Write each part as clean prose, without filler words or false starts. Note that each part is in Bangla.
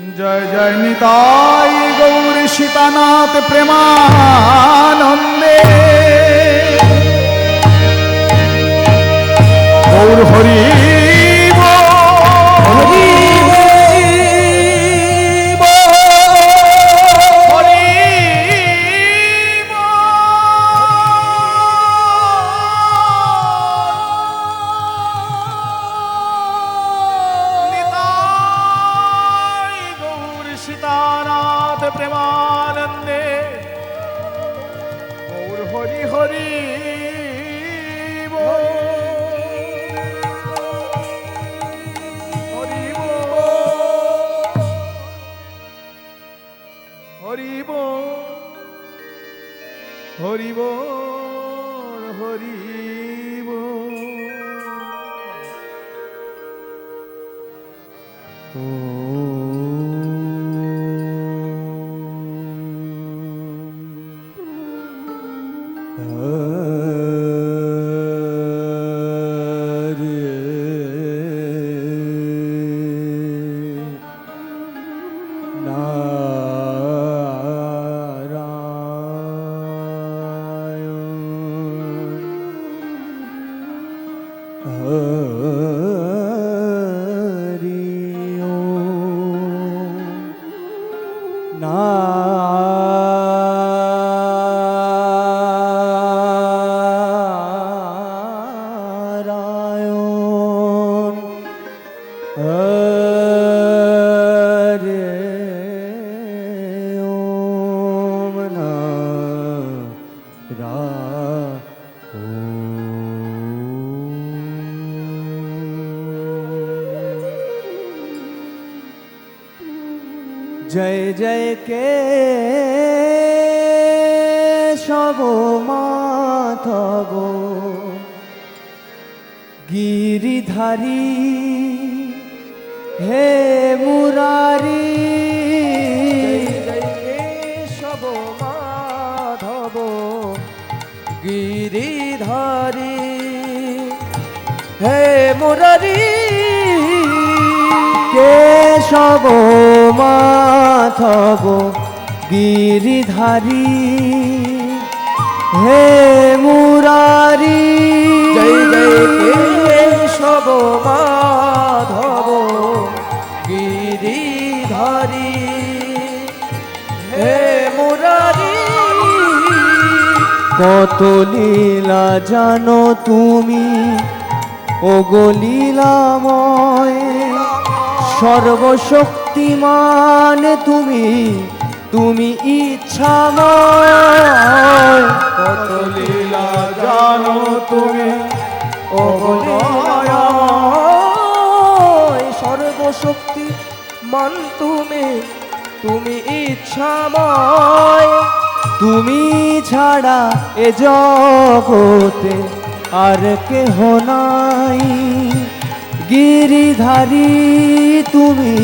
जय जय निताई गौर सीतानाथ प्रेमानंदे गौर हरि सीतानाथ प्रेमानंदे गौर हरि हरि हरि हरि हरि जय जय केशव माधव गिरिधारी हे मुरारी जय केशव माधव गिरिधारी हे मुरारी केशव माधव गिरिधारी हे मुरारी जय जय केशव माधव गिरिधारी हे मुरारी কত লীলা জানো তুমি ওগো লীলাময় সর্বশক্তিমান তুমি তুমি ইচ্ছাময় কত লীলা জানো তুমি ওগো লীলাময় সর্বশক্তিমান তুমি তুমি ইচ্ছাময় তুমি ছাড়া এ জগতে আর কেহ নাই गिरिधारी তুমি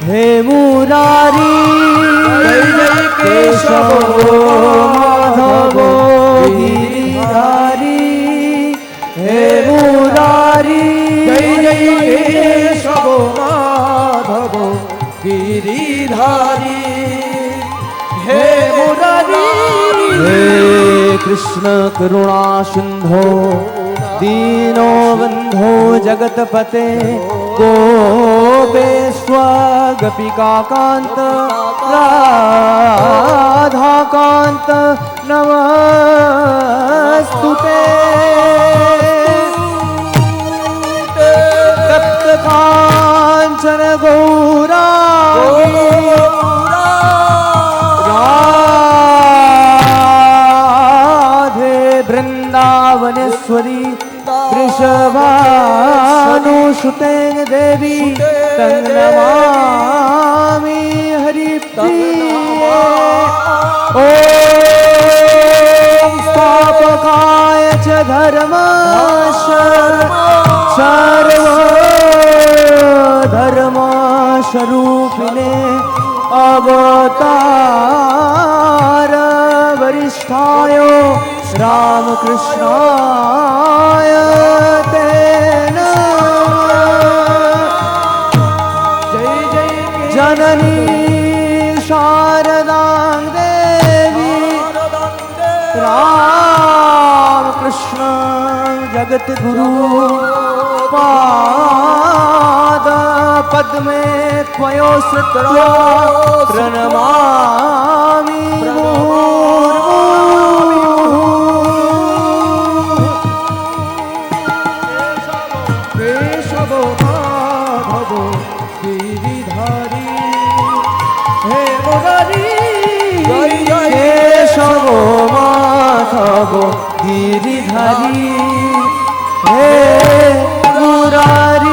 হে মুরারি কেশব মাধব गिरिधारी হে মুরারি কেশব মাধব गिरिधारी হে মুরারি হে কৃষ্ণ করুণা সিন্ধো दीनो बंधो जगतपते गोपेश्वरगोपिका कांत राधाकांत नमस्तुते तप्त कांचन गौरांगी राधे वृंदावनेश्वरी वृषभानुसुते देवी तं नमामि हरिप्रिये ॐ स्थापकाय च धर्मस्य सर्वधर्मस्वरूपिणे अवतार वरिष्ठाय रामकृष्णाय ते नमः। जय जय जननी शारदां देवी राम कृष्ण जगत गुरु पाद पद्मे त्वयोस्तरा प्रणमामि केशवो माधवो गिरिधारी हे मुरारी केशवो माधवो गिरिधारी हे मुरारी।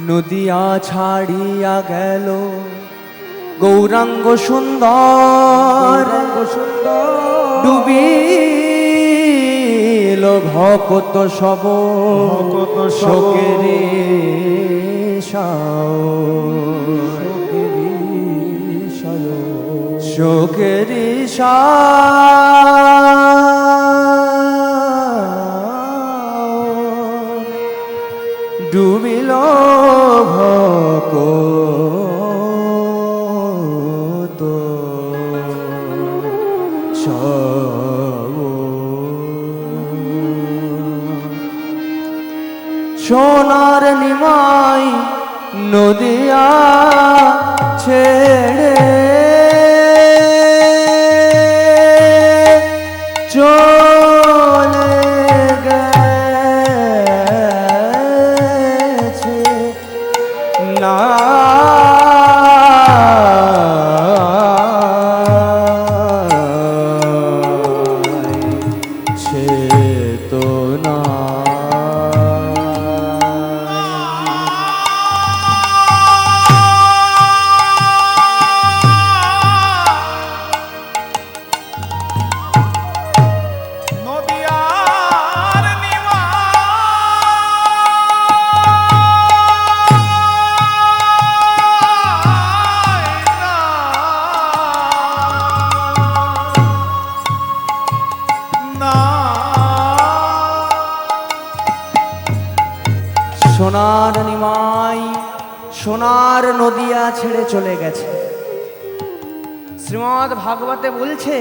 নদিয়া ছাড়িয়া গেল গৌরাঙ্গ সুন্দর ডুবিল ভকত সব শোকেরে শোকেরি ডুবিল ভকত সব সোনার নিমাই নদিয়া ছেড়ে চলে গেছে না সোনার নিমাই সোনার নদিয়া ছেড়ে চলে গেছে। শ্রীমদ্ ভাগবতে বলছে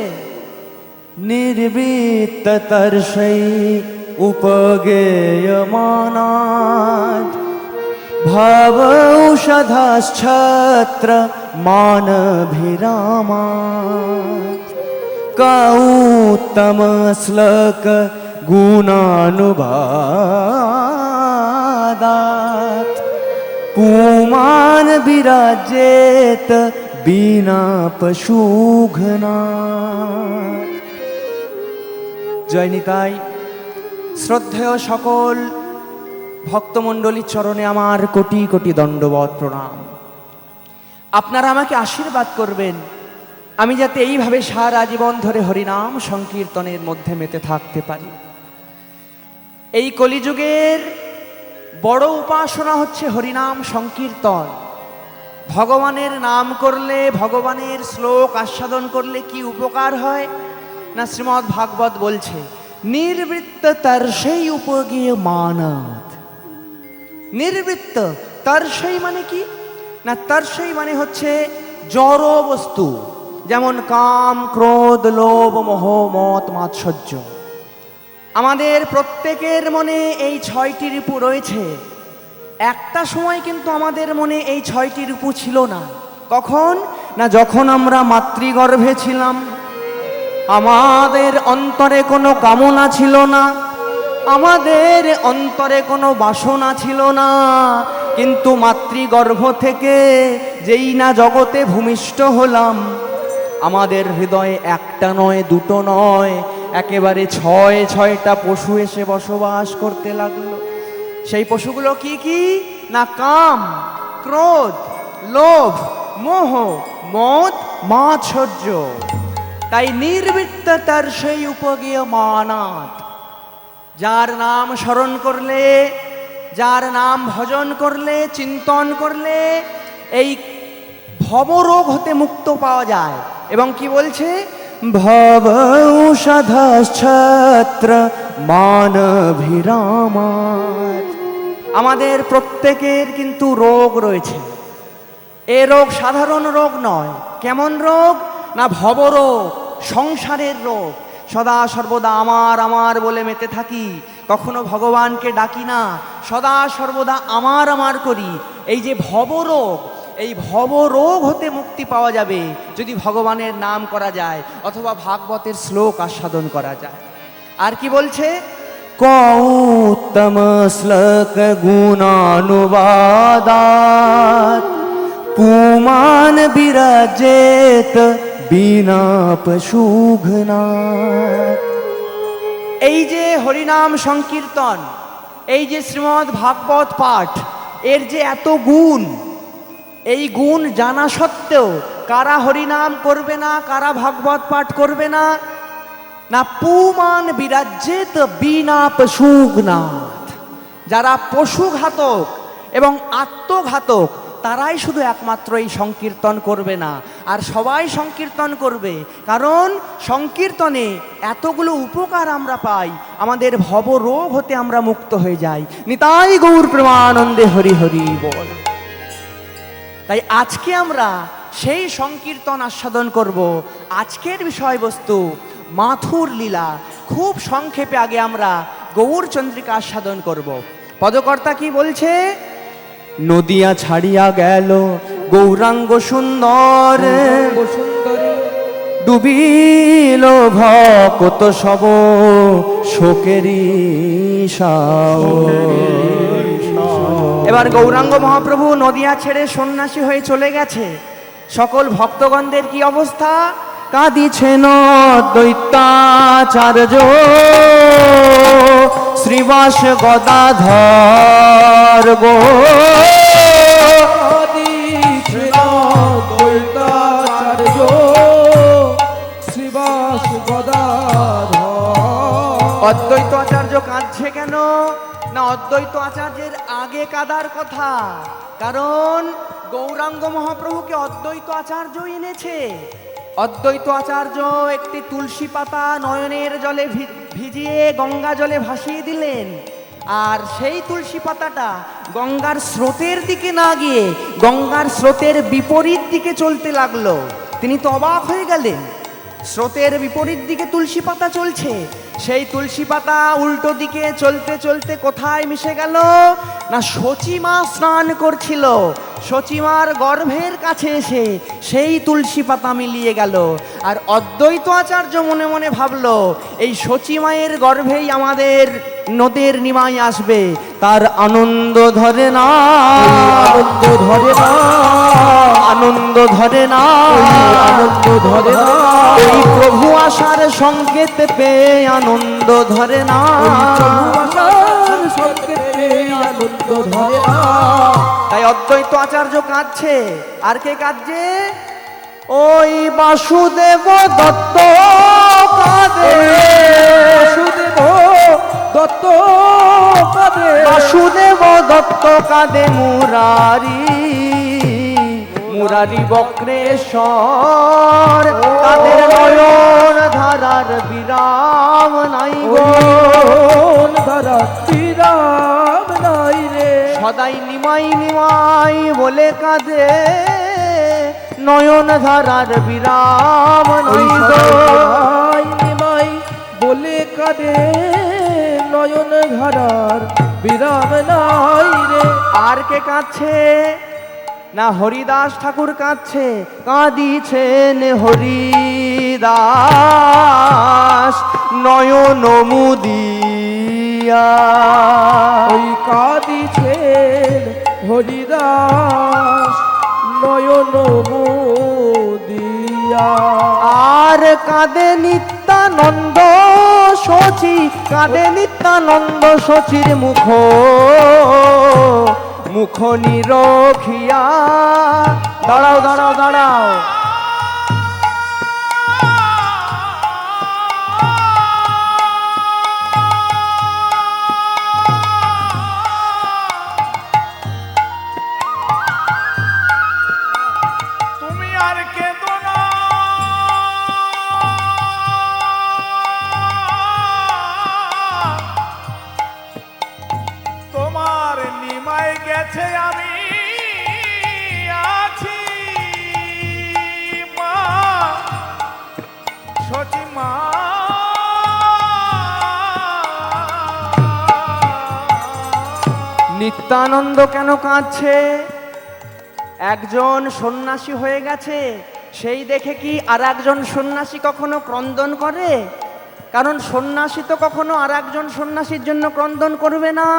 নির্বৃত্ত তর্ষৈ উপগেয়মানাৎ ভব ঔষধশ্ছত্র মানভিরামাৎ কৌত্তম শ্লোক গুণানুবাদাৎ পুমান বিরাজেত বিনা পশুঘ্না। জয় নিতাই। শ্রদ্ধেয় সকল ভক্তমণ্ডলীর চরণে আমার কোটি কোটি দণ্ডবৎ প্রণাম। আপনারা আমাকে আশীর্বাদ করবেন আমি যাতে এইভাবে সারা জীবন ধরে হরিনাম সংকীর্তনের মধ্যে মেতে থাকতে পারি। এই কলিযুগের বড় উপাসনা হচ্ছে হরিনাম সংকীর্তন। ভগবানের নাম করলে, ভগবানের শ্লোক আস্বাদন করলে কি উপকার হয় না, শ্রীমদ্ ভাগবত বলছে নির্বৃত্ত তর্ষৈ উপগীয়মানাৎ। নির্বৃত্ত তর্ষৈ মানে কি না, তর্ষৈ মানে হচ্ছে জড় বস্তু, যেমন কাম, ক্রোধ, লোভ, মোহ, মত, মাৎসর্য। আমাদের প্রত্যেকের মনে এই 6টি রিপু রয়েছে। একটা সময় কিন্তু আমাদের মনে এই 6টি রিপু ছিল না। কখন না, যখন আমরা মাতৃগর্ভে ছিলাম, আমাদের অন্তরে কোনো কামনা ছিল না, আমাদের অন্তরে কোনো বাসনা ছিল না। কিন্তু মাতৃগর্ভ থেকে যেই না জগতে ভূমিষ্ঠ হলাম, আমাদের হৃদয়ে একটা নয়, দুটো নয়, একেবারে 6টা পশু এসে বসবাস করতে লাগলো। সেই পশুগুলো কি কি না, কাম, ক্রোধ, লোভ, মোহ, মদ, মাৎসর্য। তাই নির্বৃত্ততার সেই উপগীয় মানাত, যার নাম স্মরণ করলে, যার নাম ভজন করলে, চিন্তন করলে এই ভবরোগ হতে মুক্ত পাওয়া যায়। এবং কি বলছে, ভব ঔষধশ্ছত্র মানভিরামার। আমাদের প্রত্যেকের কিন্তু রোগ রয়েছে। এ রোগ সাধারণ রোগ নয়। কেমন রোগ না, ভবরোগ, সংসারের রোগ। সদা সর্বদা আমার আমার বলে মেতে থাকি, কখনো ভগবানকে ডাকি না, সদা সর্বদা আমার আমার করি। এই যে ভবরোগ, এই ভবরোগ হতে মুক্তি পাওয়া যাবে যদি ভগবানের নাম করা যায় অথবা ভাগবতের শ্লোক আস্বাদন করা যায়। আর কি বলছে, কৌত্তম শ্লোক গুণানুবাদাত পুমান বিরাজেত বিনাপ সুঘনাথ। এই যে হরিনাম সংকীর্তন, এই যে শ্রীমদ্ ভাগবত পাঠ, এর যে এত গুণ, এই গুণ জানা সত্ত্বেও কারা হরিনাম করবে না, কারা ভাগবত পাঠ করবে না না, পুমান বিরাজ্যেত বিনাপ সুঘনাথ। যারা পশুঘাতক এবং আত্মঘাতক তারাই শুধু একমাত্র এই সংকীর্তন করবে না, আর সবাই সংকীর্তন করবে। কারণ সংকীর্তনে এতগুলো উপকার আমরা পাই, আমাদের ভবরোগ হতে আমরা মুক্ত হয়ে যাই। নিতাই গৌর প্রেমানন্দে হরি হরি বল। তাই আজকে আমরা সেই সংকীর্তন আস্বাদন করব। আজকের বিষয়বস্তু মাথুর লীলা। খুব সংক্ষেপে আগে আমরা গৌর চন্দ্রিকা আস্বাদন করব। পদকর্তা কি বলছে, নদিয়া ছাড়িয়া গেল গৌরাঙ্গ সুন্দর, ডুবিল ভকত সব শোকেরি এবার গৌরাঙ্গ মহাপ্রভু নদিয়া ছেড়ে সন্ন্যাসী হয়ে চলে গেছে। সকল ভক্তগণদের কি অবস্থা, কাঁদিছেন দৈত্যাচার্য শ্রীবাস গদাধর গো। শ্রীবাস গদাধর। অদ্বৈত আচার্য কাঁদছে কেন না, অদ্বৈত আচার্যের আগে কাদার কথা। কারণ গৌরাঙ্গ মহাপ্রভুকে অদ্বৈত আচার্য এনেছে। অদ্বৈত আচার্য একটি তুলসী পাতা নয়নের জলে ভিজিয়ে গঙ্গা জলে ভাসিয়ে দিলেন, আর সেই তুলসী পাতাটা গঙ্গার স্রোতের দিকে না গিয়ে গঙ্গার স্রোতের বিপরীত দিকে চলতে লাগলো। তিনি তো অবাক হয়ে গেলেন, স্রোতের বিপরীত দিকে তুলসী পাতা চলছে। সেই তুলসী পাতা উল্টো দিকে চলতে চলতে কোথায় মিশে গেল না, সচিমা স্নান করছিল, সচিমার গর্ভের কাছে এসে সেই তুলসী পাতা মিলিয়ে গেল। আর অদ্বৈত আচার্য মনে মনে ভাবলো, এই সচিমায়ের গর্ভেই আমাদের নদের নিমাই আসবে, তার আনন্দ ধরে না, আনন্দ ধরে না, আনন্দ ধরে না, আনন্দ ধরে না। এই প্রভু আসার সংকেত পেয়ে আনন্দ ধরে না, সংকেত পেয়ে আনন্দ ধরে না। তাই অদ্বৈত আচার্য কাঁদছে। আর কে কাঁদছে, ওই বাসুদেব দত্ত কাঁদে, বাসুদেব দত্ত কাঁদে, বাসুদেব দত্ত কাঁদে মুরারি, মুরারি বক্রেশ্বর, তাদের নয়ন ধারার বিরাম নাই গো, ধারার বিরাম নাই রে। সদাই নিমাই নিমাই বলে কাঁদে, নয়ন ধারার বিরাম নাই গো, নিমাই বলে কাঁদে, নয়ন ধারার বিরাম নাই রে। আর কে কাঁদছে? না হরিদাস ঠাকুর কাঁদছে। কাঁদিছেন হরিদাস নয়ন মুদিয়া। ওই কাঁদিছেন হরিদাস নয়ন মুদিয়া। আর কাঁদে নিত্যানন্দ শচী, কাঁদে নিত্যানন্দ শচীর মুখ মুখ নিরখিয়া। দাঁড়াও দাঁড়াও দাঁড়াও, তুমি আর কেঁদো না, তোমার নিমাই গেছে আমি আছি মা, সচি মা। নিত্যানন্দ কেন কাঁদছে? একজন সন্ন্যাসী হয়ে গেছে, সেই দেখে কি আর একজন সন্ন্যাসী কখনো ক্রন্দন করে? কারণ সন্ন্যাসী তো কখনো আর একজন সন্ন্যাসীর জন্য ক্রন্দন করবে না।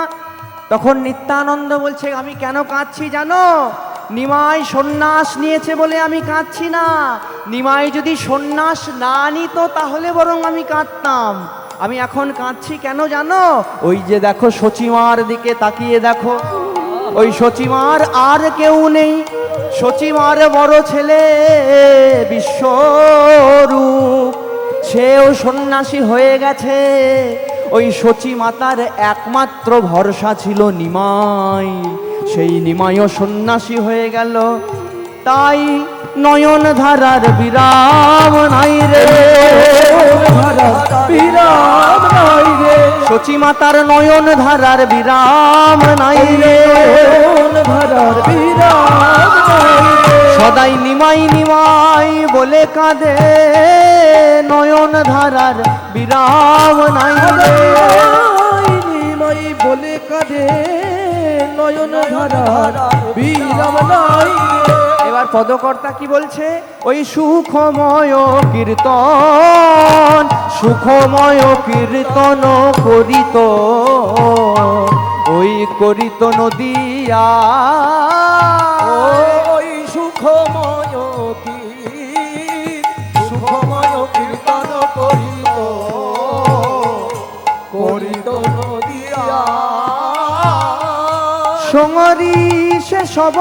তখন নিত্যানন্দ বলছে, আমি কেন কাঁদছি জানো? নিমাই সন্ন্যাস নিয়েছে বলে আমি কাঁদছি না। নিমাই যদি সন্ন্যাস না নিত তাহলে বরং আমি কাঁদতাম। আমি এখন কাঁদছি কেন জানো? ওই যে দেখো সচিমার দিকে তাকিয়ে দেখো, ওই সচিমার আর কেউ নেই। সচিমার বড় ছেলে বিশ্বরূপ, সেও সন্ন্যাসী হয়ে গেছে। ওই সচী মাতার একমাত্র ভরসা ছিল নিমাই, সেই নিমাইও সন্ন্যাসী হয়ে গেল। তাই নয়ন ধারার বিরাম নাই রে, বিরাম নাই রে। সচী মাতার নয়ন ধারার বিরাম নাই রে, নয়ন ধারার বিরাম নাই রে। সদাই নিমাই নিমাই বলে কাঁদে, নয়ন ধারার বিরাম নাই রে। নিমাই বলে কাঁদে, নয়ন ধারার বিরাম নাই রে। এবার পদকর্তা কি বলছে? ওই সুখময় কীর্তন, সুখময় কীর্তন করিত, ওই করিত নদিয়া। ওই সুখময় সুখময় কীর্তন করিত, করিত নদিয়া। সঙ্গরি সে সব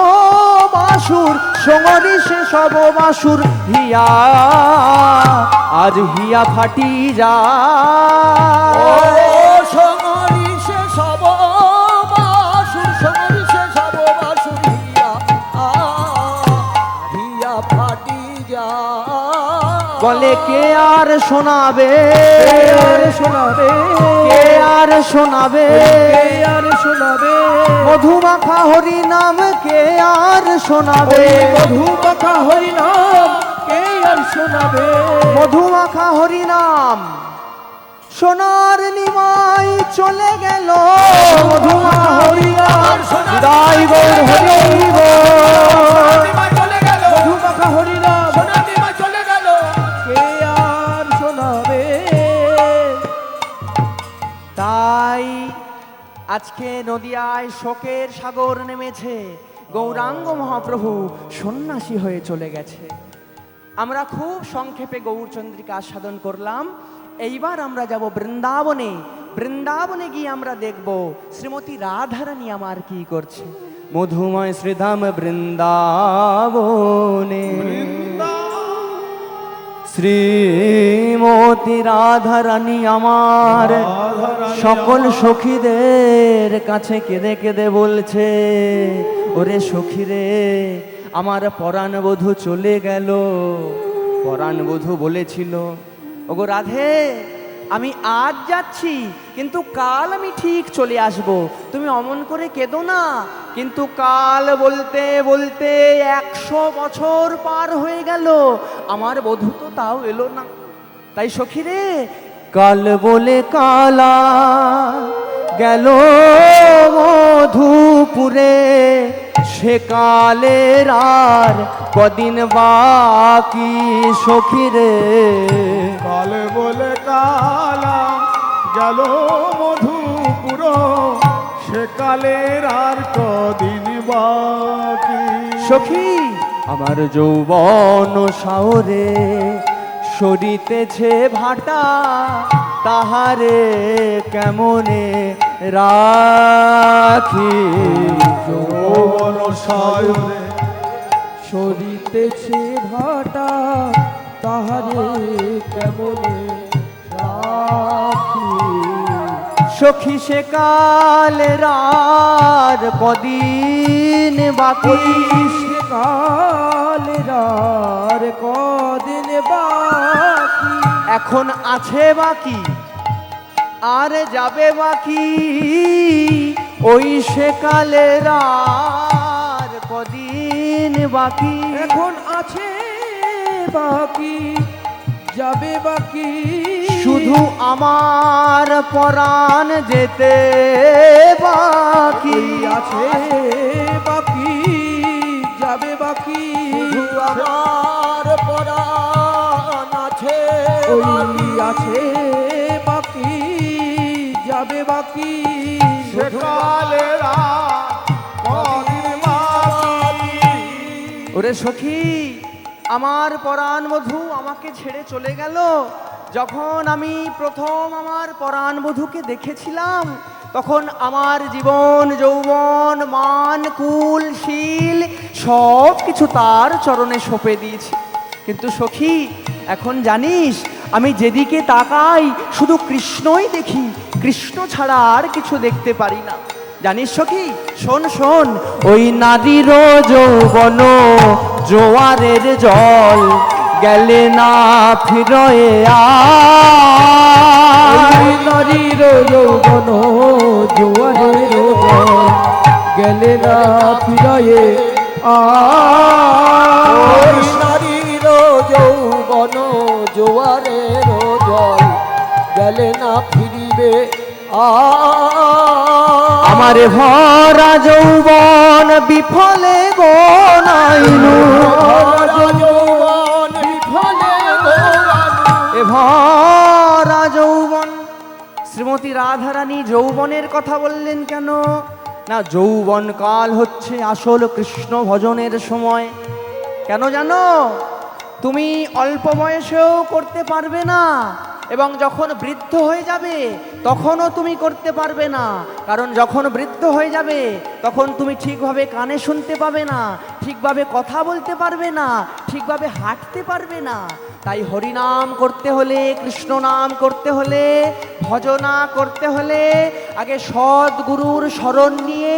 বাসুর, সঙ্গরি সে সব বাসুর হিয়া, আজ হিয়া ফাটি যা। সঙ্গরি সে সব বাসুর, সঙ্গরি সে সব বাসুর হিয়া, হিয়া ফাটি যা। বলে কে আর শোনাবে, কে আর শোনাবে, কে আর শোনাবে, কে আর শোনাবে। মধুমাখা হরি নাম কে আর শোনাবে, মধুমাখা হরি নাম কে আর শোনাবে। মধুমাখা হরি নাম। সোনার নিমাই চলে গেল, মধুমাখা হরি নাম। বিদায় গৌর হরি বল। নিমাই চলে গেল, মধুমাখা হরি নাম সোনার নিমাই চলে গেল। কে আর শোনাবে। তাই আজকে নদিয়ায় শোকের সাগর নেমেছে। গৌরাঙ্গ মহাপ্রভু সন্ন্যাসী হয়ে চলে গেছে। আমরা খুব সংক্ষেপে গৌরচন্দ্রিকা আস্বাদন করলাম। এইবার আমরা যাব বৃন্দাবনে। বৃন্দাবনে গিয়ে আমরা দেখব শ্রীমতী রাধারানী আমার কি করছে। মধুময় শ্রীধাম বৃন্দাবনে, শ্রীমতী রাধারানী আমার সকল সখীদের কাছে কেঁদে কেঁদে বলছে, ওরে সখীরে আমার পরাণ বধূ চলে গেল। পরাণ বধূ বলেছিল, ওগো রাধে আমি আজ যাচ্ছি কিন্তু কাল আমি ঠিক চলে আসব, তুমি অমন করে কেঁদো না। কিন্তু কাল বলতে বলতে 100 বছর পার হয়ে গেল, আমার বধূ তো তাও এলো না। তাই সখী রে কাল বলে কালা গেল মধুপুরে, সে কালের আর কদিন বাকি সখিরে। কাল বলে কালা গেল মধুপুর, সে কালের আর কদিন বাকি। সখী আমার যৌবন শাওরে সরিতেছে ভাটা, তাহারে কেমনে রাখি। যৌবন সায়রে সরিতেছে ভাটা, তাহারে কেমনে রাখি। সখী সে কালের আর কদিন বাকি, সে কালের আর কদিন বাকি। এখন আছে বাকি আর যাবে বাকি, ওই সে কালের আর কদিন বাকি। এখন আছে বাকি, যাবে বাকি। শুধু আমার পরাণ যেতে বাকি ওই আছে বাকি, যাবে বাকি। শুধু আমার পরাণ আছে, ওই আছে বাকি, যাবে বাকি। সে কালের আর কদিন বাকি। ওরে সখী, আমার পরাণ বধূ আমাকে ছেড়ে চলে গেল। যখন আমি প্রথম আমার পরাণ বধূকে দেখেছিলাম, তখন আমার জীবন যৌবন মান কুল শীল সব কিছু তার চরণে সঁপে দিয়েছি। কিন্তু সখী, এখন জানিস আমি যেদিকে তাকাই শুধু কৃষ্ণই দেখি, কৃষ্ণ ছাড়া আর কিছু দেখতে পারি না। জানিস সখী, শোন শোন, ওই নারীর যৌবন জোয়ারের জল গেলে না ফিরয়ে ওই নারীর যৌবন জোয়ারের জল গেলে না ফিরায়ে ওই নারীর যৌবন জোয়ারের জল গেলে না ফিরিবে আমার ভরা যৌবন বিফলে গোনাইলু, যৌবন বিফলে এ ভরা যৌবন। শ্রীমতী রাধারানী যৌবনের কথা বললেন কেন? না, যৌবন কাল হচ্ছে আসল কৃষ্ণ ভজনের সময়। কেন জানো? তুমি অল্প বয়সেও করতে পারবে না, এবং যখন বৃদ্ধ হয়ে যাবে তখনও তুমি করতে পারবে না। কারণ যখন বৃদ্ধ হয়ে যাবে তখন তুমি ঠিকভাবে কানে শুনতে পাবে না, ঠিকভাবে কথা বলতে পারবে না, ঠিকভাবে হাঁটতে পারবে না। তাই হরিনাম করতে হলে, কৃষ্ণ নাম করতে হলে, ভজনা করতে হলে আগে সদ্গুরুর শরণ নিয়ে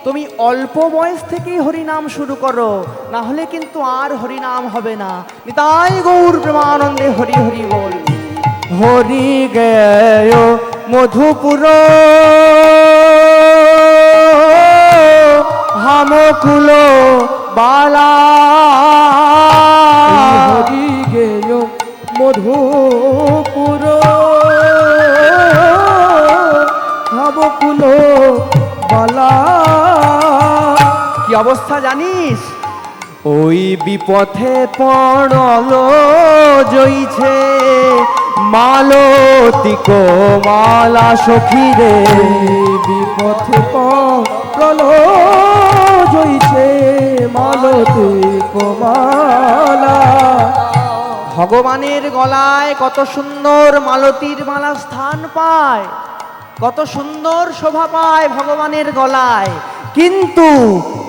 তুমি অল্প বয়স থেকেই হরিনাম শুরু করো, না হলে কিন্তু আর হরিনাম হবে না। নিতাই গৌর প্রেমানন্দে হরি হরি বল। হরি গেয় মধুপুর হামকুল বালা, হরি গেয় মধুপুর হাবকুল বালা। কি অবস্থা জানিস? ওই বিপথে পড়ল জইছে মালতী মালা সখীরে, বিপথে পড়ল জইছে মালতী মালা। ভগবানের গলায় কত সুন্দর মালতীর মালা স্থান পায়, কত সুন্দর শোভা পায় ভগবানের গলায়। কিন্তু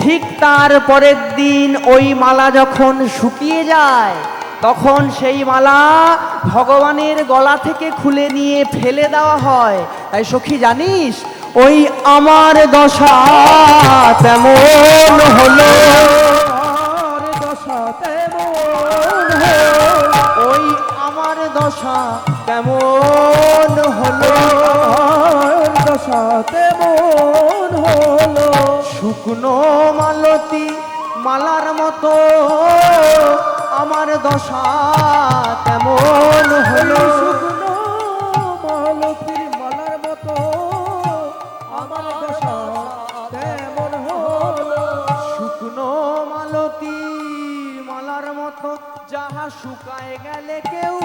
ঠিক তার পরের দিন ওই মালা যখন শুকিয়ে যায়, তখন সেই মালা ভগবানের গলা থেকে খুলে নিয়ে ফেলে দেওয়া হয়। তাই সখী জানিস, ওই আমার দশা তেমন হলো, আর দশা তেমন ওই আমার দশা তেমন হলো, আর দশা তেমন হলো। শুকনো মালতী মালার মতো আমার দশা তেমন হলো। শুকনো মালার মতো যাহা শুকায় গেলে কেউ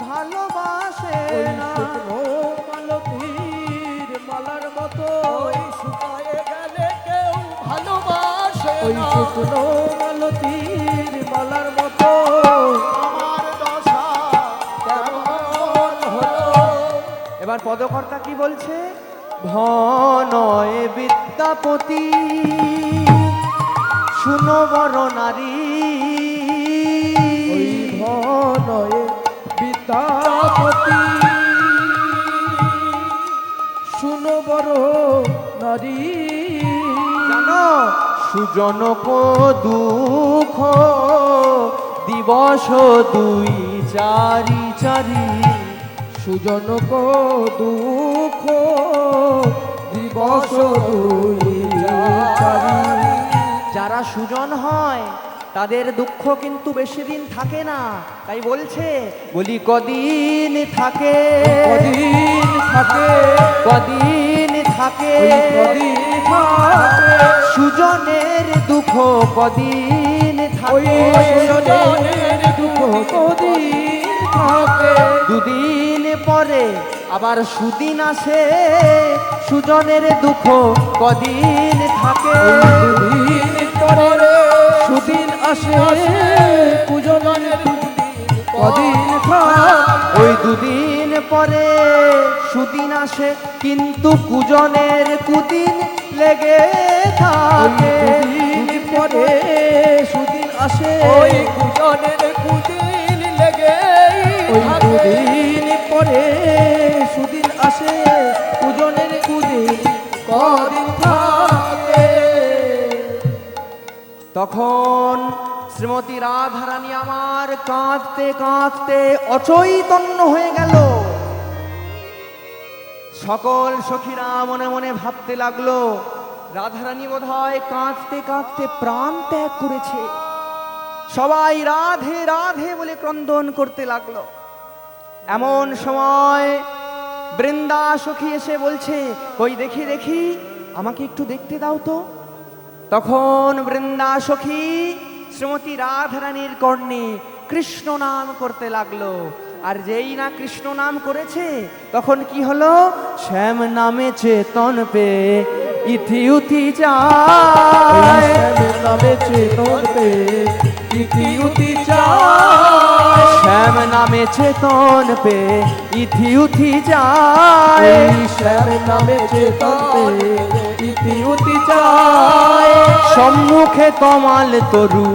ভালোবাসে ওই না। শুকনো মালতীর মালার মতো ওই শুকায়ে গেলে কেউ ভালোবাসে ওই শুকনো মালতীর মালার মতো আমার দশা কেমন হলো। এবার পদকর্তা কি বলছে? ধনয় বিদ্যাপতি শুনো বড় নারী, ওই ধনয়ে বিদ্যাপতি শুনো বড় নারী। জানো সুজনক দুঃখ দিবস 2-4 সুজনক দুঃখ দিবস 2-4। যারা সুজন হয় তাদের দুঃখ কিন্তু বেশি দিন থাকে না। তাই বলছে, বলি কদিন থাকে, কদিন থাকে কদিন থাকে, ওই কদিন থাকে সুজনের দুঃখ কদিন ওই থাকে, সুজনের দুঃখ কদিন থাকে। 2 দিন পরে আবার সুদিন আসে, সুজনের দুঃখ কদিন থাকে, দুদিন পরে সুদিন আসে পূজনের কদিন থাকে। ওই 2 দিন পরে সুদিন আসে কিন্তু কুজনের কুদিন লেগে থাকে। দুদিন পরে সুদিন আসে ওই পূজনের কুদিন লেগে ওই দুদিন পরে সুদিন আসে পূজনের কুদিন কদিন থাকে। তখন শ্রীমতী রাধারানী আমার কাঁদতে কাঁদতে অচৈতন্য হয়ে গেল। সকল সখীরা মনে মনে ভাবতে লাগলো, রাধারানী বোধহয় কাঁদতে কাঁদতে প্রাণ ত্যাগ করেছে। সবাই রাধে রাধে বলে ক্রন্দন করতে লাগলো। এমন সময় বৃন্দা সখী এসে বলছে, কই দেখি দেখি, আমাকে একটু দেখতে দাও তো। তখন বৃন্দা সখী শ্রীমতী রাধারানীর কর্ণে কৃষ্ণ নাম করতে লাগলো। আর যেই না কৃষ্ণ নাম করেছে তখন কি হলো? শ্যাম নামে চেতন পে ইথি উথি যায়, নামে চেতন পে ইতি উতি যায়। শ্যাম নামে চেতন পে ইথি উথি যায়, শ্যাম নামে চেতন পে ইতি উতি যায়। সম্মুখে কমাল তরু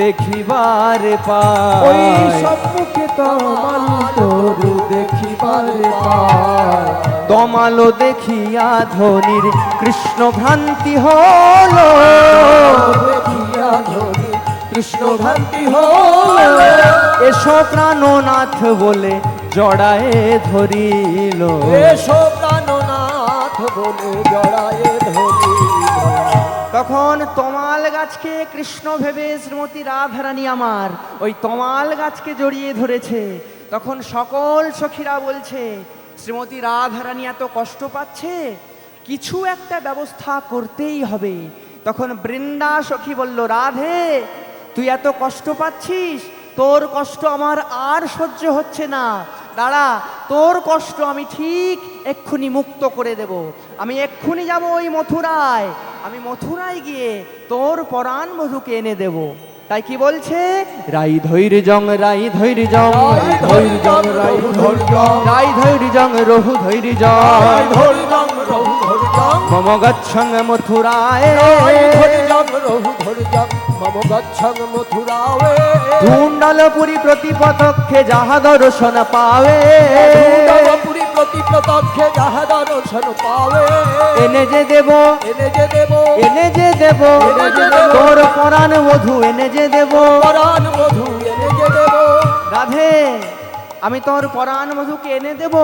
দেখিবার ওই পায়, সম্মুখে তমাল তরু দেখিবারে পায়। তমালো দেখিয়া ধনির কৃষ্ণ ভ্রান্তি হলো, দেখিয়া ধরি কৃষ্ণ ভ্রান্তি হলো। এসো প্রাণনাথ বলে জড়ায়ে ধরিল, এসো প্রাণনাথ বলে জড়ায়ে ধরি। তখন তমাল গাছকে কৃষ্ণ ভেবে শ্রীমতী রাধারানী আমার ওই তমাল গাছকে জড়িয়ে ধরেছে। তখন সকল সখীরা বলছে, শ্রীমতী রাধারানী এত কষ্ট পাচ্ছে, কিছু একটা ব্যবস্থা করতেই হবে। তখন বৃন্দা সখী বলল, রাধে তুই এত কষ্ট পাচ্ছিস, তোর কষ্ট আমার আর সহ্য হচ্ছে না, দাঁড়া, তোর কষ্ট আমি ঠিক এক্ষুনি মুক্ত করে দেব। আমি এক্ষুনি যাব ওই মথুরায়, আমি মথুরায় গিয়ে তোর পরাণ মধুকে এনে দেব। তাই কি বলছে? রাই ধৈর্যং রাই ধৈর্যং রাই ধৈর্যং রাই ধৈর্যং রাই ধৈর্যং রহু ধৈর্যং রাই ধৈর্যং রহু ধৈর্যং মম গচ্ছং মথুরায়, রাই ধৈর্যং রহু ধৈর্যং মম গচ্ছং মথুরায়ে। ধুণ্ডলপুরি প্রতিপদক্ষে যাহা দর্শন পাবে, পুরী প্রতি প্রত্যক্ষে যাহা দর্শন পাবে। এনে যে দেব, এনে যে দেব এনে যে দেব, এনে যে দেব, তোর পরাণ মধু এনে যে দেব। পরাণ মধু এনে যে দেব। রাধে আমি তোর পরাণ মধুকে এনে দেব,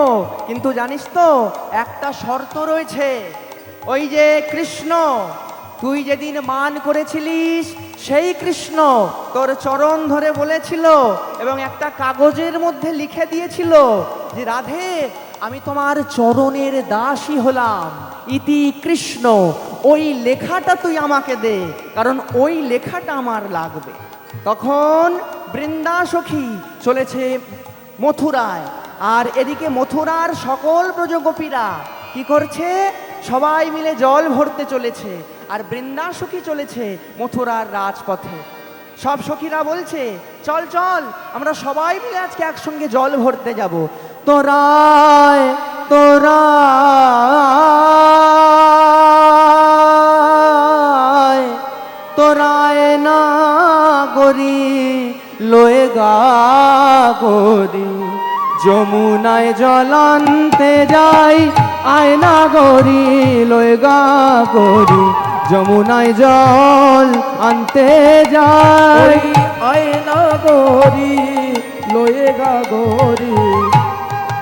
কিন্তু জানিস তো একটা শর্ত রয়েছে। ওই যে কৃষ্ণ তুই যেদিন মান করেছিলিস, সেই কৃষ্ণ তোর চরণ ধরে বলেছিল এবং একটা কাগজের মধ্যে লিখে দিয়েছিল যে রাধে আমি তোমার চরণের দাসী হলাম, ইতি কৃষ্ণ। ওই লেখাটা তুই আমাকে দে, কারণ ওই লেখাটা আমার লাগবে। তখন বৃন্দা সখী চলেছে মথুরায়, আর এদিকে মথুরার সকল ব্রজগোপীরা কি করছে, সবাই মিলে জল ভরতে চলেছে, আর বৃন্দা সখী চলেছে মথুরার রাজপথে। সব সখীরা বলছে, চল চল আমরা সবাই মিলে আজকে একসঙ্গে জল ভরতে যাব। তোরায় তোরায় তোরায় না গরি লয়ে গা গরি, যমুনায় জল আনতে যাই আয়না গরি লয়ে গা গরি, যমুনায় জল আনতে যাই আয়না গরি লয়ে গা গরি,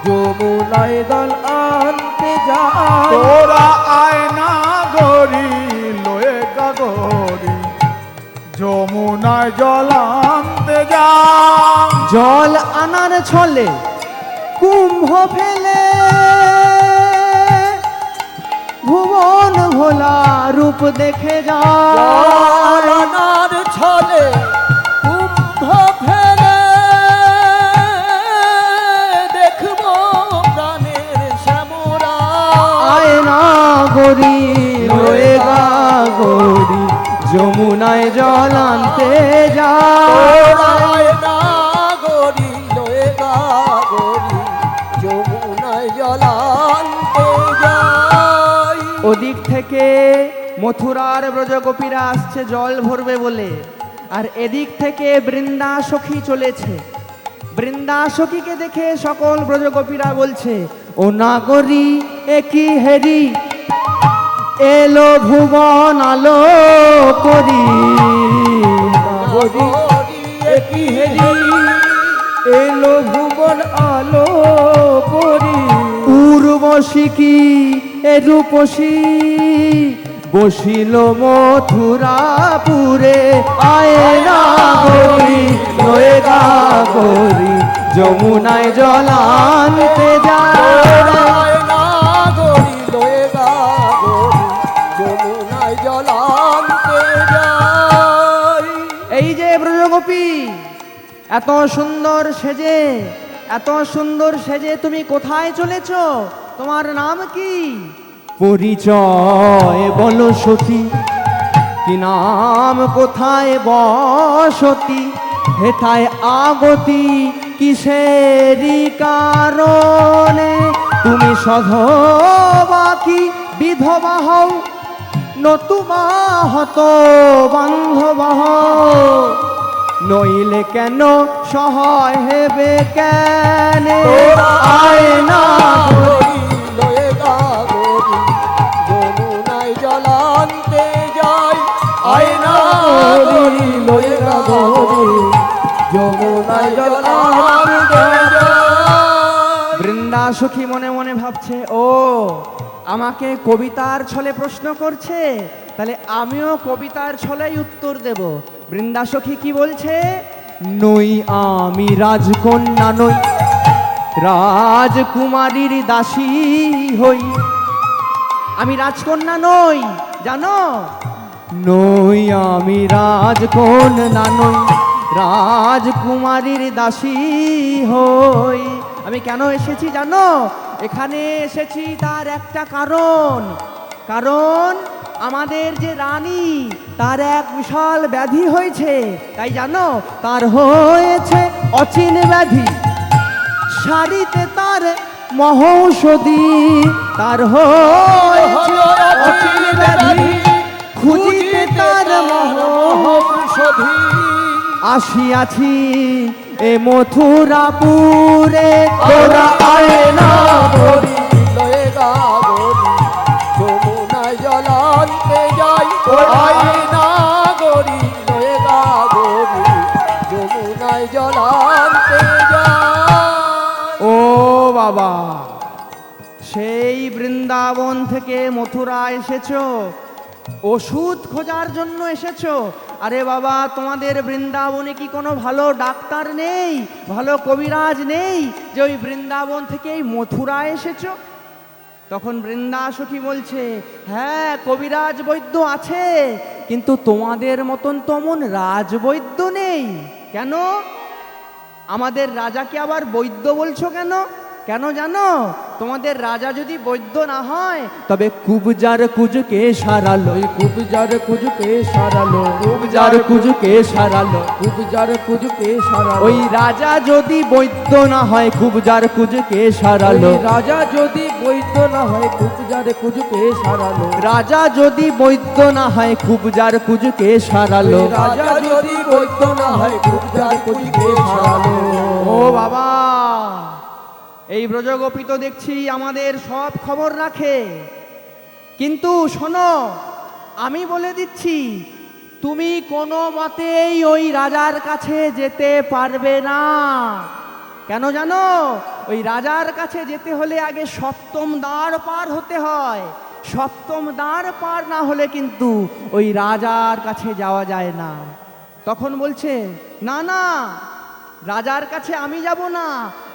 যমুনায় জল আনতে যায়। তোরা আয়না গরি লয়ে গরি, যমুনায় জল আনতে যা। জল আনার ছলে কুম্ভ ফেলে ভুবন ভোলা রূপ দেখে যায়। জলানার ছলে কুম্ভ ফেলে দেখবো প্রাণের শ্যামরা। আয়না গরি লয়ে গা গরি, যমুনায় জল আনতে যায়। আয়না গরি লয়ে গা গরি, যমুনায় জল আনতে যাই। ওদিক থেকে মথুরার ব্রজগোপীরা আসছে জল ভরবে বলে, আর এদিক থেকে বৃন্দা সখী চলেছে। বৃন্দা সখীকে দেখে সকল ব্রজগোপীরা বলছে, ও নাগরী একই হেরি এলো ভুবন আলো করি, গরি একই হেরি এলো ভুবন আলো করি, উর্বশী কি এ রূপসী বসিল মথুরাপুরে, আয়না গরি লয়ে গা গরি, যমুনায় জল আনতে যায়। আয়না গরি লয়ে গা গরি, যমুনায় জল আনতে যাই। এই যে ব্রজগোপী এত সুন্দর সেজে, এত সুন্দর সেজে তুমি কোথায় চলেছ? তোমার নাম কি? পরিচয় বলো সতী, কি নাম কোথায় বসতি, হেথায় আগতি কিসেরি কারণে, তুমি সধবা কি বিধবা হও, নতুবা হত বান্ধবা হও, নইলে কেন সহায় হেবে কেন, আয়না গরি লয়ে গা গরি, যমুনায় জল আনতে যাই। আয়না গরি লয়ে গা গরি, যমুনায় জল আনতে যাই। বৃন্দা সখী মনে মনে ভাবছে, ও আমাকে কবিতার ছলে প্রশ্ন করছে, তাহলে আমিও কবিতার ছলেই উত্তর দেব। বৃন্দা সখী কি বলছে, নই আমি রাজকন্যা নই, রাজকুমারীর দাসী হই। আমি রাজকন্যা নই, জানো? নই আমি রাজকন্যা নই, রাজকুমারীর দাসী হই। আমি কেন এসেছি জানো? এখানে এসেছি তার একটা কারণ। কারণ আমাদের যে রানী, তার এক বিশাল ব্যাধি হয়েছে। তাই জানো, তার হয়েছে অচিন ব্যাধি, শাড়িতে তার মহৌষধি, তার হয়েছে অচিন ব্যাধি, খুঁজিতে তার মহৌষধি। আসিয়াছি এ মথুরাপুরে, তোরা আয়না গরি লয়ে গা গরি, যমুনায় জল আনতে যাই। আয়না গরি লয়ে গা গরি, যমুনায় জল আনতে যাই। ও বাবা, সেই বৃন্দাবন থেকে মথুরা এসেছো, ওষুধ খোঁজার জন্য এসেছো? আরে বাবা, তোমাদের বৃন্দাবনে কি কোনো ভালো ডাক্তার নেই, ভালো কবিরাজ নেই, যে ওই বৃন্দাবন থেকে এই মথুরা এসেছো? তখন বৃন্দা সখী বলছে, হ্যাঁ কবিরাজ বৈদ্য আছে, কিন্তু তোমাদের মতন তেমন রাজবৈদ্য নেই। নেই। কেন? আমাদের রাজাকে আবার বৈদ্য বলছো কেন? কেন জানো? তোমাদের রাজা যদি বৈদ্য না হয় তবে কুবজার কুজকে সারালো, কুবজার কুজকে সারালো, কুবজার কুজকে সারালো। কুবজার কুজকে সারালো। ওই রাজা যদি বৈদ্য না হয় কুবজার কুজকে সারালো, ওই রাজা যদি বৈদ্য না হয় কুবজার কুজকে সারালো, রাজা যদি বৈদ্য না হয় কুবজার কুজকে সারালো। ওই রাজা যদি বৈদ্য না হয় কুবজার কুজকে সারালো। ও বাবা, এই ব্রজগোপী তো দেখছি আমাদের সব খবর রাখে, কিন্তু শোনো, আমি বলে দিচ্ছি, তুমি কোনো মতেই ওই রাজার কাছে যেতে পারবে না। কেন জানো? ওই রাজার কাছে যেতে হলে আগে সপ্তম দ্বার পার হতে হয়। সপ্তম দ্বার পার না হলে কিন্তু ওই রাজার কাছে যাওয়া যায় না। তখন বলছে, না না, রাজার কাছে আমি যাব না,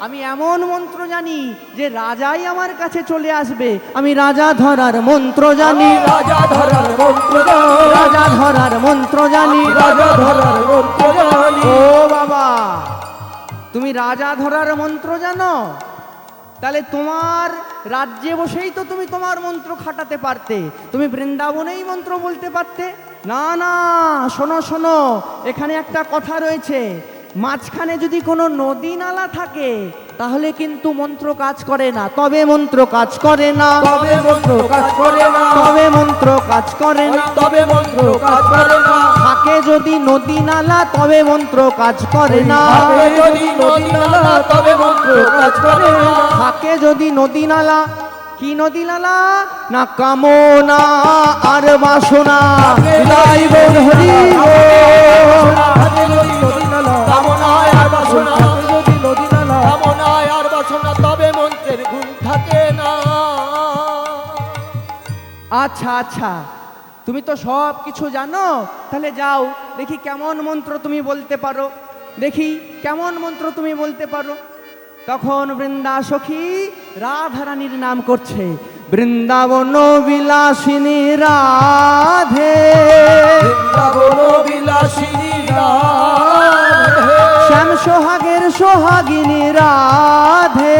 আমি এমন মন্ত্র জানি যে রাজাই আমার কাছে চলে আসবে। আমি রাজা ধরার মন্ত্র জানি, রাজা ধরার মন্ত্র জানি, রাজা ধরার মন্ত্র জানি, রাজা ধরার মন্ত্র জানি। ও বাবা, তুমি রাজা ধরার মন্ত্র জানো? তাহলে তোমার রাজ্যে বসেই তো তুমি তোমার মন্ত্র খাটাতে পারতে, তুমি বৃন্দাবনেই মন্ত্র বলতে পারতে। না না, শোনো শোনো, এখানে একটা কথা রয়েছে, মাঝখানে যদি কোনো নদী নালা থাকে তাহলে কিন্তু মন্ত্র কাজ করে না, তবে মন্ত্র কাজ করে না, তবে মন্ত্র কাজ করে না, তবে মন্ত্র কাজ করে না। তবে মন্ত্র কাজ করে না। থাকে যদি নদী নালা তবে মন্ত্র কাজ করে না, থাকে যদি নদী নালা তবে মন্ত্র কাজ করে না। থাকে যদি নদী নালা, কি নদী নালা? না কামনা আর বাসনা, গাই বল হরি বল। থাকে যদি নদী নালা, কামনায় আর বাসনা, থাকে যদি নদী নালা, কামনায় আর বাসনা, তবে মন্ত্রের গুণ থাকে না। আচ্ছা আচ্ছা, তুমি তো সব কিছু জানো, তাহলে যাও দেখি কেমন মন্ত্র তুমি বলতে পারো, দেখি কেমন মন্ত্র তুমি বলতে পারো। তখন বৃন্দা সখী রাধারানীর নাম করছে, বৃন্দাবন বিলাসিনী রাধে, বৃন্দাবন বিলাসিনী রাধে, শ্যাম সোহাগের সোহাগিনী রাধে,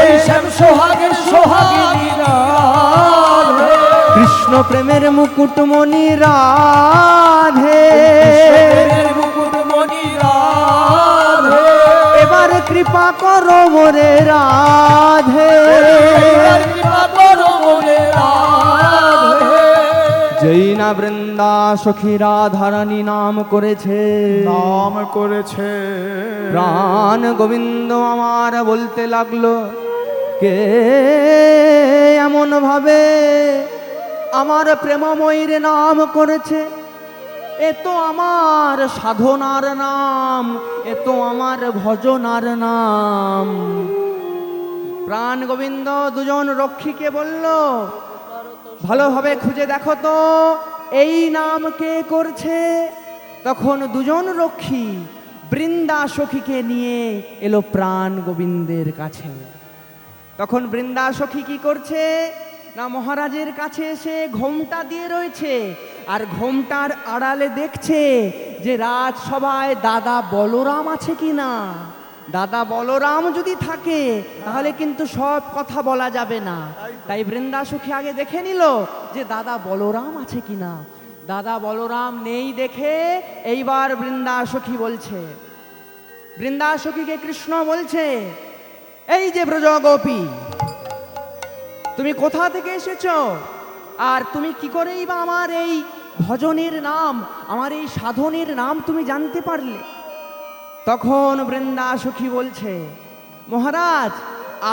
ওই শ্যাম সোহাগের সোহাগিনী রাধে, কৃষ্ণ প্রেমের মুকুটমণি রাধে, কৃষ্ণের মুকুটমণি রাধে, এবার কৃপা করো মোরে রাধে, এবার কৃপা করো মোরে রাধে। যেই না বৃন্দা সখী রাধারানী নাম করেছে, নাম করেছে প্রাণ গোবিন্দ আমার বলতে লাগলো, কে এমন ভাবে আমার প্রেমময়ীর নাম করেছে? এ তো আমার সাধনার নাম, এ তো আমার ভজনার নাম। প্রাণ গোবিন্দ দুজন রক্ষীকে বলল, ভালোভাবে খুঁজে দেখো তো এই নাম কে করছে। তখন দুজন রক্ষী বৃন্দা সখীকে নিয়ে এলো প্রাণ গোবিন্দের কাছে। তখন বৃন্দা সখী কি করছে না, মহারাজের কাছে এসে ঘোমটা দিয়ে রয়েছে, আর ঘোমটার আড়ালে দেখছে যে রাজসভায় দাদা বলরাম আছে কিনা। দাদা বলরাম যদি থাকে তাহলে কিন্তু সব কথা বলা যাবে না, তাই বৃন্দা সখী আগে দেখে নিল যে দাদা বলরাম আছে কিনা। দাদা বলরাম নেই দেখে এইবার বৃন্দা সখী বলছে, বৃন্দা সখীকে কৃষ্ণ বলছে, এই যে ব্রজগোপী, তুমি কোথা থেকে এসেছো, আর তুমি কি করেই বা আমার এই ভজনের নাম, আমার এই সাধনের নাম তুমি জানতে পারলে? তখন বৃন্দা সখী বলছে, মহারাজ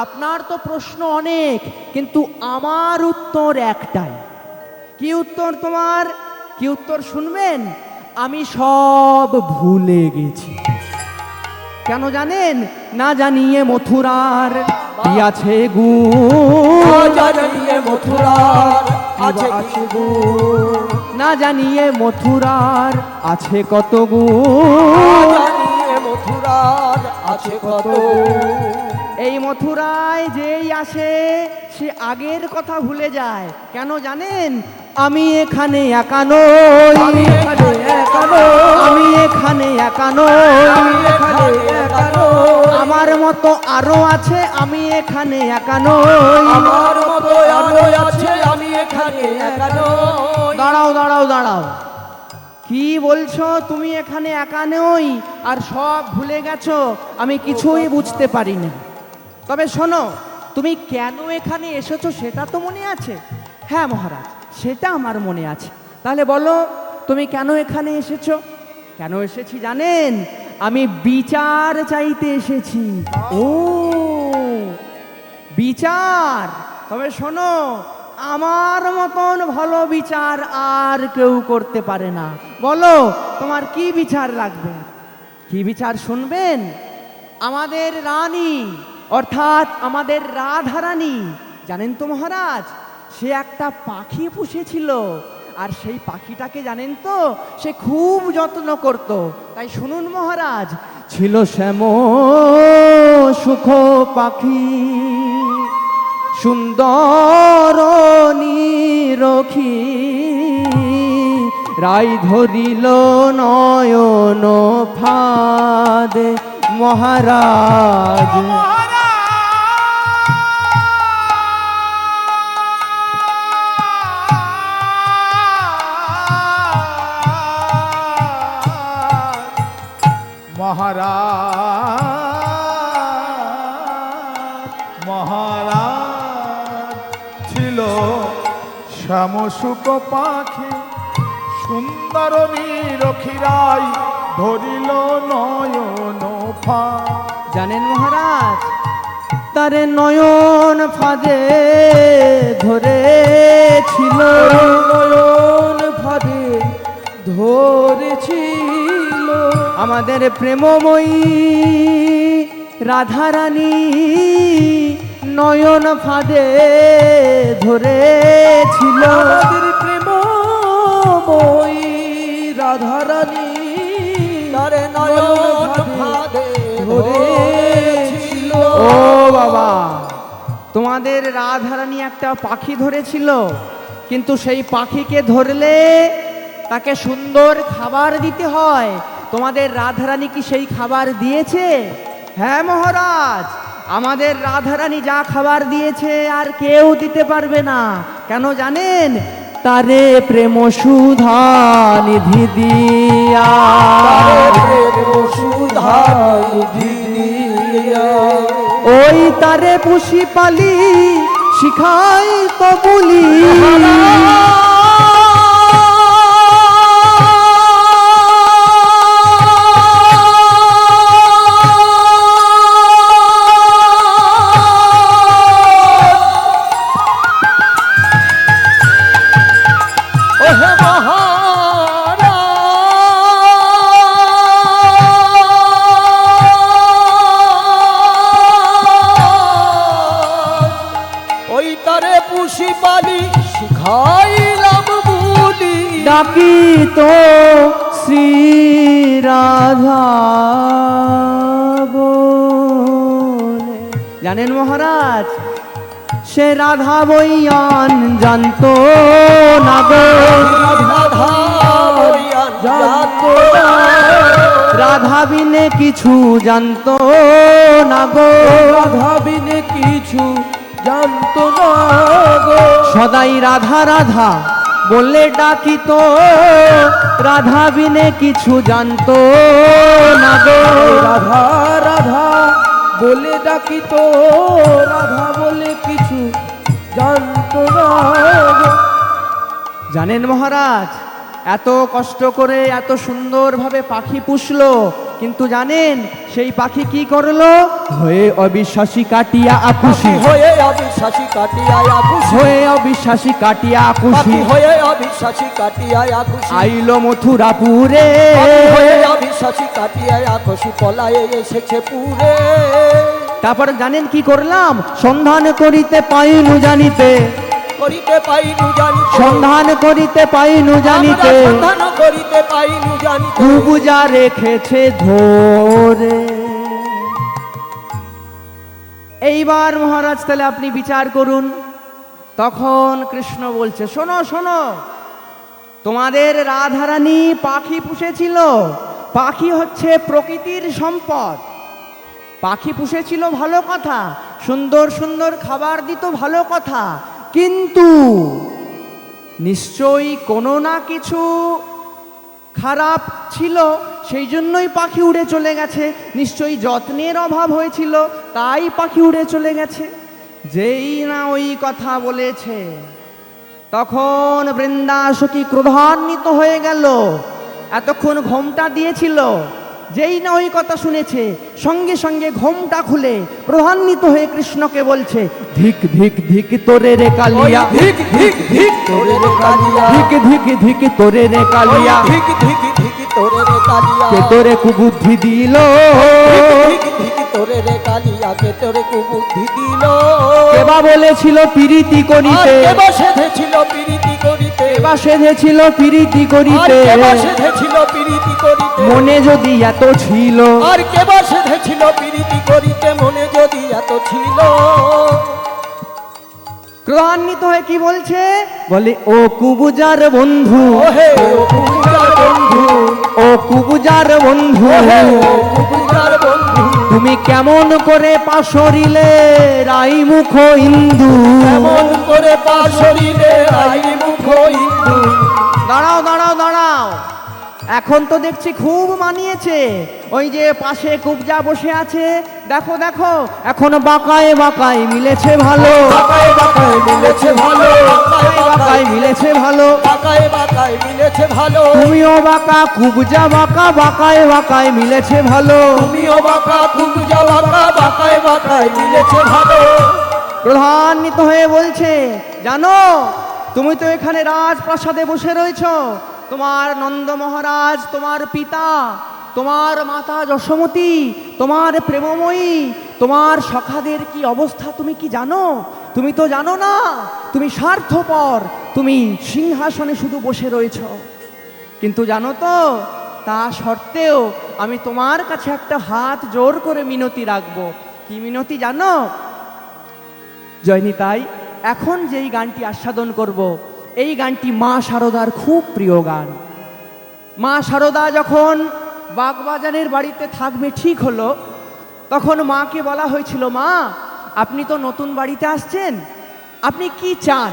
আপনার তো প্রশ্ন অনেক, কিন্তু আমার উত্তর একটাই। কি উত্তর তোমার? কি উত্তর শুনবেন? আমি সব ভুলে গেছি। কেন জানেন? না জানিয়ে মথুরার কি আছে গুণ, জানিয়ে মথুরার আছে কি গুণ, না জানিয়ে মথুরার আছে কত গুণ, জানিয়ে মথুরার আছে কত গুণ। এই মথুরায় যেই আসে সে আগের কথা ভুলে যায়। কেন জানেন? আমি এখানে একা নই, আমি এখানে একা নই, আমি এখানে একা নই, আমি এখানে একা নই, আমার মতো আরো আছে, আমি এখানে একা নই। আমার মতো আরো আছে, আমি এখানে একা নই। দাঁড়াও দাঁড়াও দাঁড়াও, কি বলছো তুমি এখানে একা নই আর সব ভুলে গেছো? আমি কিছুই বুঝতে পারি না। তবে শোনো, তুমি কেন এখানে এসেছো সেটা তো মনে আছে? হ্যাঁ মহারাজ, সেটা আমার মনে আছে। তাহলে বলো তুমি কেন এখানে এসেছো? কেন এসেছি জানেন? আমি বিচার চাইতে এসেছি। ও বিচার? তবে শোনো, আমার মতন ভালো বিচার আর কেউ করতে পারে না। বলো তোমার কি বিচার লাগবে? কি বিচার শুনবেন? আমাদের রানী অর্থাৎ আমাদের রাধা রানী, জানেন তো মহারাজ, সে একটা পাখি পুষেছিল, আর সেই পাখিটাকে জানেন তো সে খুব যত্ন করত। তাই শুনুন মহারাজ, ছিল শ্যাম সুখ পাখি, সুন্দর নিরখি, রাই ধরিল নয়ন ফাদে মহারাজ। মহারাজ মহারাজ ছিল শ্যামসুক পাখি, সুন্দর নিরখিরাই ধরিল নয়ন ফাঁদ। জানেন মহারাজ, তারে নয়ন ফাঁদে ধরেছিল, নয়ন ফাঁদে ধরেছিল আমাদের প্রেমময়ী রাধারানী, নয়ন ফাঁদে ধরেছিল। আমাদের প্রেমময়ী রাধারানী তারে নয়ন ফাঁদে ধরেছিল। ও বাবা, তোমাদের রাধারানী একটা পাখি ধরেছিল, কিন্তু সেই পাখিকে ধরলে তাকে সুন্দর খাবার দিতে হয়। তোমাদের রাধারানী কি সেই খাবার দিয়েছে? হ্যাঁ মহারাজ, আমাদের রাধারানী যা খাবার দিয়েছে আর কেউ দিতে পারবে না। কেন জানেন? তারে প্রেম সুধা নিধি দিয়া, সুধা দিয়া, ওই তারে পুষি পালি শিখাই তো বলি। ডাকি তো শ্রী রাধা বলে। জানেন মহারাজ, সে রাধা বইয়ান জানতো না গো, রাধা বিনে কিছু জানতো না গো, রাধা বিনে কিছু জানতো না গো। সদাই রাধা রাধা বললে ডাকিত, রাধা বিনে কিছু জানতো না গো, রাধা রাধা বলে ডাকিত, রাধা বলে কিছু জানতো না গো। জানেন মহারাজ, এত কষ্ট করে এত সুন্দরভাবে পাখি পুষলো, কিন্তু জানেন সেই পাখি কি করলো? হয়ে অবিশ্বাসী কাটিয়া আকুশি, হয়ে অবিশ্বাসী কাটিয়া আকুশি, হয়ে অবিশ্বাসী কাটিয়া আকুশি, হয়ে অবিশ্বাসী কাটিয়া আকুশি, আইলো মথুরাপুরে, হয়ে অবিশ্বাসী কাটিয়া আকুশি, পলায়ে এসেছে পুরে। তারপর জানেন কি করলাম? সন্ধান করিতে পাইনু জানিতে, করিতে পাইনু জানিতে, সন্ধান করিতে পাইনু জানিতে, সন্ধান করিতে পাইনু জানিতে, কুবুজা রেখেছে ধরে। এইবার মহারাজ তাহলে আপনি বিচার করুন, তখন কৃষ্ণ বলছে, শোনো শোনো, তোমাদের রাধারানী পাখি পুষেছিল। পাখি হচ্ছে প্রকৃতির সম্পদ। পাখি পুষেছিল ভালো কথা, সুন্দর সুন্দর খাবার দিত ভালো কথা, কিন্তু নিশ্চয়ই কোনো না কিছু খারাপ ছিল, সেই জন্যই পাখি উড়ে চলে গেছে। নিশ্চয়ই যত্নের অভাব হয়েছিল, তাই পাখি উড়ে চলে গেছে। যেই না ওই কথা বলেছে, তখন বৃন্দাসখী ক্রোধান্বিত হয়ে গেল। এতক্ষণ ঘোমটা দিয়েছিল, যেই না ওই কথা শুনেছে, সঙ্গে সঙ্গে ঘোমটা খুলে ক্রোধান্বিত হয়ে কৃষ্ণকে বলছে, ধিক ধিক ধিক তোরে রে কালিয়া, ধিক ধিক ধিক তোরে রে কালিয়া, ধিক ধিক ধিক তোরে রে কালিয়া, ধিক ধিক ধিক তোরে রে কালিয়া, কে তোরে কুবুদ্ধি দিল, ধিক ধিক তোরে রে কালিয়া, কে তোরে কুবুদ্ধি দিল। কেবা বলেছিল প্রীতি আর করিতে, কেবা সেধেছিল প্রীতি করিতে, কেবা সেধেছিল প্রীতি আর করিতে, কেবা সেধেছিল প্রীতি করিতে, মনে যদি এত ছিল, আর কেবা সেধেছিল প্রীতি করিতে, মনে যদি এত ছিল। ক্রোধান্বিত হয়ে কি বলছে, বলে ও কুবুজার বন্ধু, ওহে ও কুবুজার বন্ধু, ও কুবুজার বন্ধু, ওহে ও কুবুজার বন্ধু, তুমি কেমন করে পাশরিলে রাই মুখ ইন্দু। কেমন করে পাশরিলে আই মুখ ইন্দু। দাঁড়াও দাঁড়াও দাঁড়াও, এখন তো দেখছি খুব মানিয়েছে। ওই যে পাশে কুবজা বসে আছে, দেখো দেখো, এখন বাঁকায় বাঁকায় মিলেছে ভালো, বাঁকায় বাঁকায় মিলেছে ভালো, বাঁকায় বাঁকায় মিলেছে ভালো। বাঁকায় বাঁকায় মিলেছে ভালো, তুমিও বাঁকা কুবজা বাঁকা, বাঁকায় বাঁকায় মিলেছে ভালো। তুমিও বাঁকা কুবজা বাঁকা, বাঁকায় বাঁকায় মিলেছে ভালো। ক্রোধান্বিত হয়ে বলছে, জানো তুমি তো এখানে রাজপ্রাসাদে বসে রয়েছো, তোমার নন্দ মহারাজ, তোমার পিতা, তোমার মাতা যশোমতী, তোমার প্রেমময়ী, তোমার সখাদের কি অবস্থা তুমি কি জানো? তুমি তো জানো না, তুমি স্বার্থপর, তুমি সিংহাসনে শুধু বসে রয়েছ। কিন্তু জানো তো, তা সত্ত্বেও আমি তোমার কাছে একটা হাত জোর করে মিনতি রাখবো। কি মিনতি জানো? জয়নিতাই, এখন যেই গানটি আস্বাদন করব, এই গানটি মা শারদার খুব প্রিয় গান। মা শারদা যখন বাগবাজারের বাড়িতে থাকবে ঠিক হলো, তখন মাকে বলা হয়েছিল, মা আপনি তো নতুন বাড়িতে আসছেন, আপনি কি চান,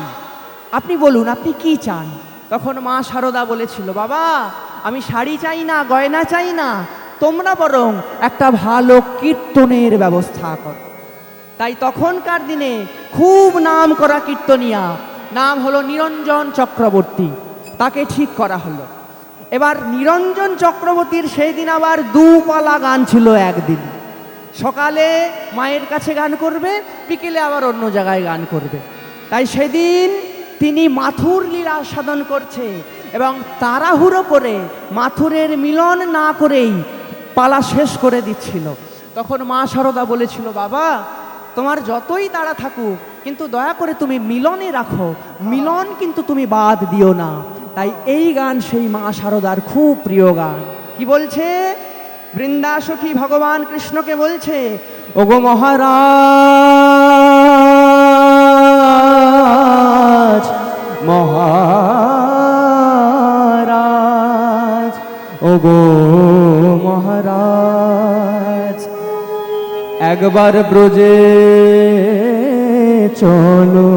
আপনি বলুন আপনি কি চান। তখন মা শারদা বলেছিল, বাবা আমি শাড়ি চাই না, গয়না চাই না, তোমরা বরং একটা ভালো কীর্তনের ব্যবস্থা করো। তাই তখনকার দিনে খুব নাম করা কীর্তনিয়া, নাম হলো নিরঞ্জন চক্রবর্তী, তাকে ঠিক করা হলো। এবার নিরঞ্জন চক্রবর্তীর সেই দিন আবার দুপালা গান ছিল। একদিন সকালে মায়ের কাছে গান করবে, বিকেলে আবার অন্য জায়গায় গান করবে। তাই সেদিন তিনি মাথুর লীলা সাধন করছে এবং তাড়াহুড়ো করে মাথুরের মিলন না করেই পালা শেষ করে দিচ্ছিল। তখন মা শারদা বলেছিল, বাবা তোমার যতই তাড়া থাকুক, কিন্তু দয়া করে তুমি মিলনে রাখো, মিলন কিন্তু তুমি বাদ দিও না। তাই এই গান সেই মা শারদার খুব প্রিয় গান। কি বলছে? বৃন্দাসখী ভগবান কৃষ্ণকে বলছে, ওগো মহারাজ, মহারাজ, ওগো মহারাজ, একবার ব্রজে চলো,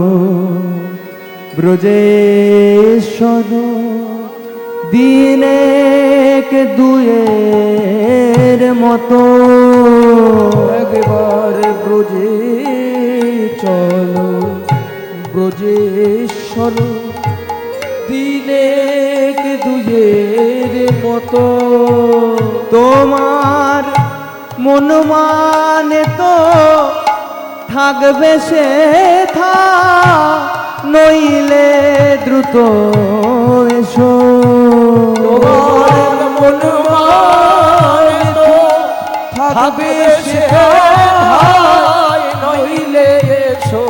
ব্রজেশ্বর দিনেক দুয়ের মতো, একবার ব্রজে চলো, ব্রজেশ্বর দিনেক দুয়ের মতো, তোমার মন মানে তো থাকবে সে থা, নইলে দ্রুত এসো। তোমার মন মানে তো থাকবে সে ঠাই, নইলে এসো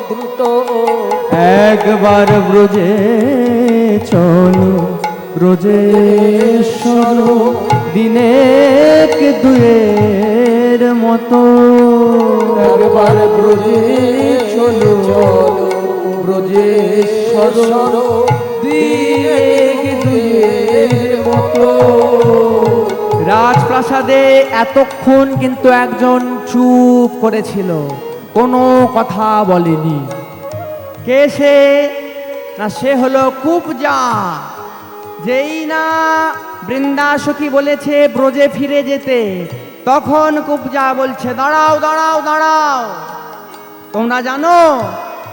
দ্রুত। একবার ব্রজে চলো, ব্রজেশ্বর দিনেক দুয়ের মতো, একবার ব্রজে চলো, ব্রজেশ্বর দিক দুয়ের মতো। রাজপ্রাসাদে এতক্ষণ কিন্তু একজন চুপ করেছিল, কোনো কথা বলেনি। কে সে? না সে হলো কুবজা। যেই না বৃন্দাসখী বলেছে ব্রজে ফিরে যেতে, তখন কুবজা বলছে দাঁড়াও দাঁড়াও দাঁড়াও। তোমরা জানো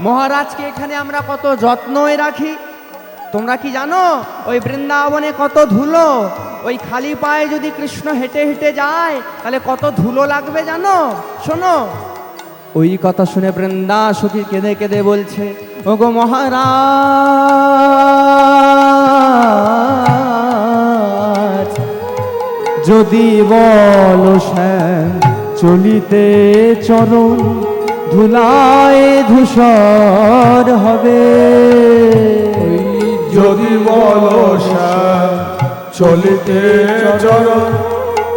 মহারাজকে এখানে আমরা কত যত্নই রাখি? তোমরা কি জানো ওই বৃন্দাবনে কত ধুলো? ওই খালি পায়ে যদি কৃষ্ণ হেঁটে হেঁটে যায় তাহলে কত ধুলো লাগবে জানো? শোনো। ওই কথা শুনে বৃন্দাসখী কেঁদে কেঁদে বলছে, ওগো মহারাজ, যদি বলো শ্যাম চলিতে চরণ ধুলায় ধূসর হবে। যদি বলো শ্যাম চলিতে চরণ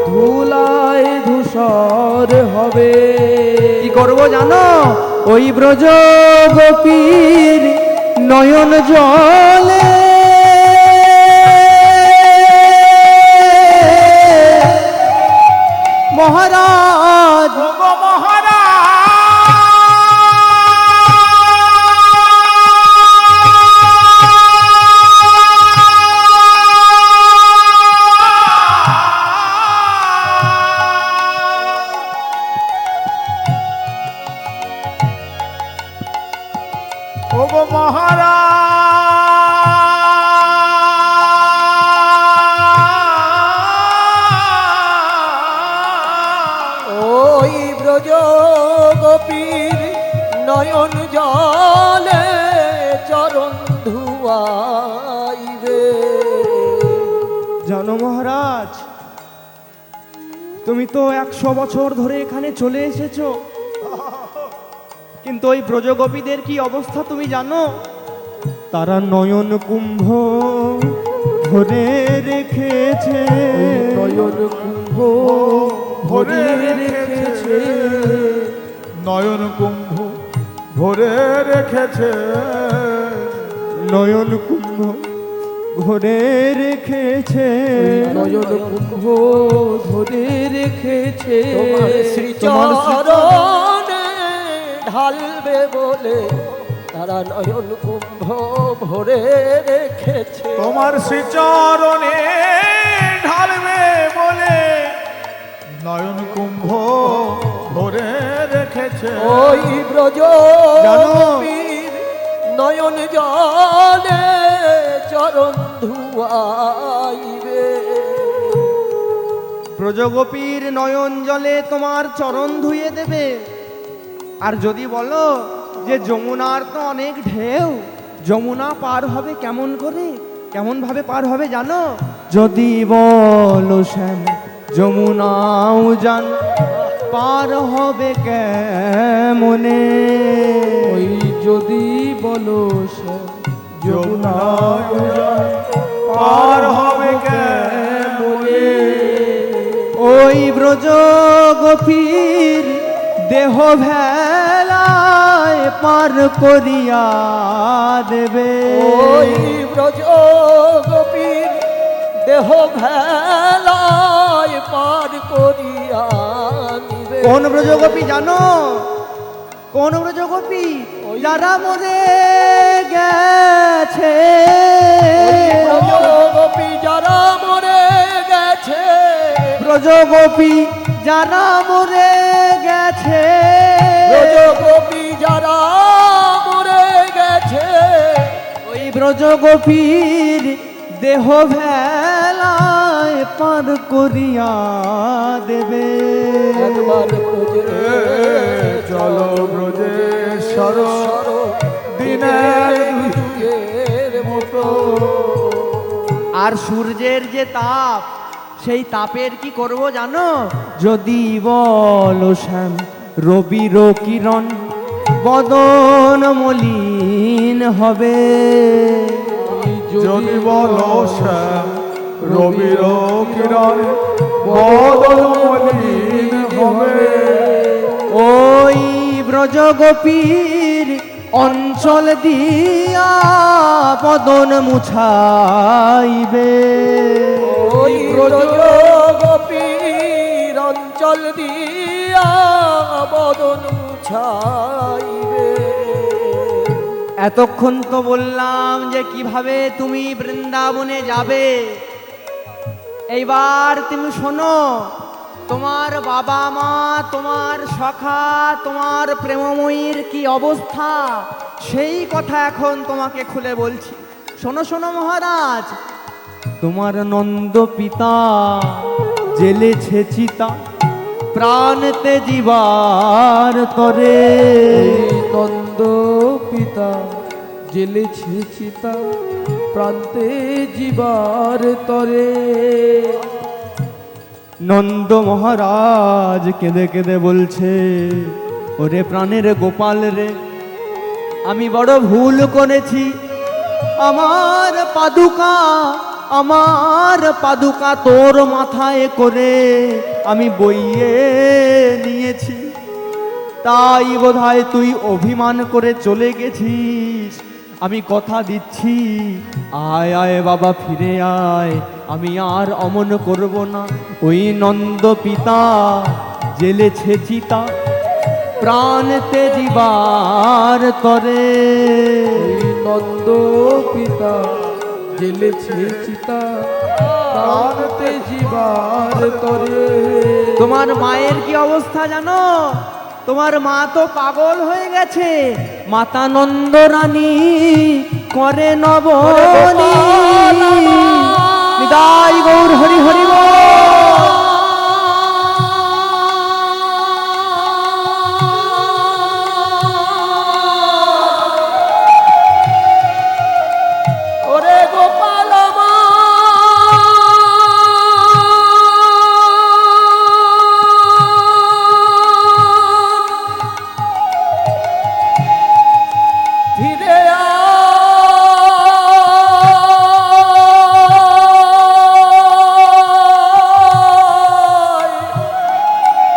ধুলায় ধূসর হবে। কি করবো জানো? ওই ব্রজ গোপীর নয়ন জলে মহারাজ, ওগো ওই ব্রজ গোপীর নয়ন জলে চরণ ধুয়াইবে। জানো মহারাজ, তুমি তো 100 বছর ধরে এখানে চলে এসেছো, কিন্তু ওই ব্রজগোপীদের কি অবস্থা তুমি জানো? তারা নয়ন কুম্ভ ভরে রেখেছে, নয়ন কুম্ভ ভরে রেখেছে, নয়ন কুম্ভ ভরে রেখেছে, নয়ন কুম্ভ ভরে রেখেছে, নয়ন কুম্ভ ধরে রেখেছে। তোমার শ্রীচরণে ঢালবে বলে তারা নয়ন কুম্ভ ভরে রেখেছে। তোমার শ্রীচরণে ঢালবে বলে নয়ন কুম্ভ ভরে রেখেছে। ওই ব্রজ জানো? গোপীর নয়ন জলে চরণ ধুয়াইবে। ব্রজগোপীর নয়ন জলে তোমার চরণ ধুয়ে দেবে। আর যদি বলো যে যমুনার তো অনেক ঢেউ, যমুনা পার হবে কেমন করে, কেমন ভাবে পার হবে জানো? যদি বলো শ্যাম যমুনাও জান পার হবে কেমনে। ওই যদি বলো শ্যাম যমুনা পার হবে কেমনে। ওই ব্রজ গোপীর দেহ ভেলায় পার করিয়া দেবে। ওই ব্রজ গোপীর দেহ ভেলায় পার করিয়া নিবে। কোন ব্রজগোপী জানো? কোন ব্রজগোপী? যারা মরে গেছে, ব্রজগোপী যারা মরে গেছে, ব্রজগোপী যারা মরে গেছে, ব্রজগোপী যারা মরে গেছে। ওই ব্রজগোপীর দেহ ভেলায় পার করিয়া দেবে। একবার ব্রজে চলো ব্রজেশ্বর দিনের দুয়ের মতো। আর সূর্যের যে তাপ, সেই তাপের কি করব জানো? যদি বলো শ্যাম রবির কিরণ বদন মলিন হবে। যদি বলো শ্যাম রবির কিরণ বদন মলিন হবে। ওই ব্রজগোপীর অঞ্চল দিয়া বদন মুছাইবে। ওই ব্রজ গোপীর অঞ্চল দিয়া বদন মুছাইবে। এতক্ষণ তো বললাম যে কিভাবে তুমি বৃন্দাবনে যাবে, এইবার তুমি শোনো, তোমার বাবা মা, তোমার সখা, তোমার প্রেমময়ীর কি অবস্থা সেই কথা এখন তোমাকে খুলে বলছি। শোনো শোনো মহারাজ, তোমার নন্দ পিতা জেলেছে চিতা প্রাণতে জীবার তরে। নন্দ পিতা জেলেছে চিতা প্রান্তে জীবার তরে। নন্দ মহারাজ কেঁদে কেঁদে বলছে, ওরে প্রাণের গোপাল রে, আমি বড় ভুল করেছি। আমার পাদুকা তোর মাথায় করে আমি বইয়ে নিয়েছি, তাই বোধহয় তুই অভিমান করে চলে গেছিস। আমি কথা দিচ্ছি, আয় আয় বাবা ফিরে আয়, আমি আর অমন করব না। ওই নন্দ পিতা জেলেছে চিতা প্রাণতে জীবার তরে। নন্দ পিতা জেলেছে চিতা প্রান্তে জীবার তরে। তোমার মায়ের কি অবস্থা জানো? তোমার মা তো পাগল হয়ে গেছে। মাতা নন্দ রানী করে নবনী। নিতাই গৌর হরি হরি বল। ওরে গোপাল ফিরে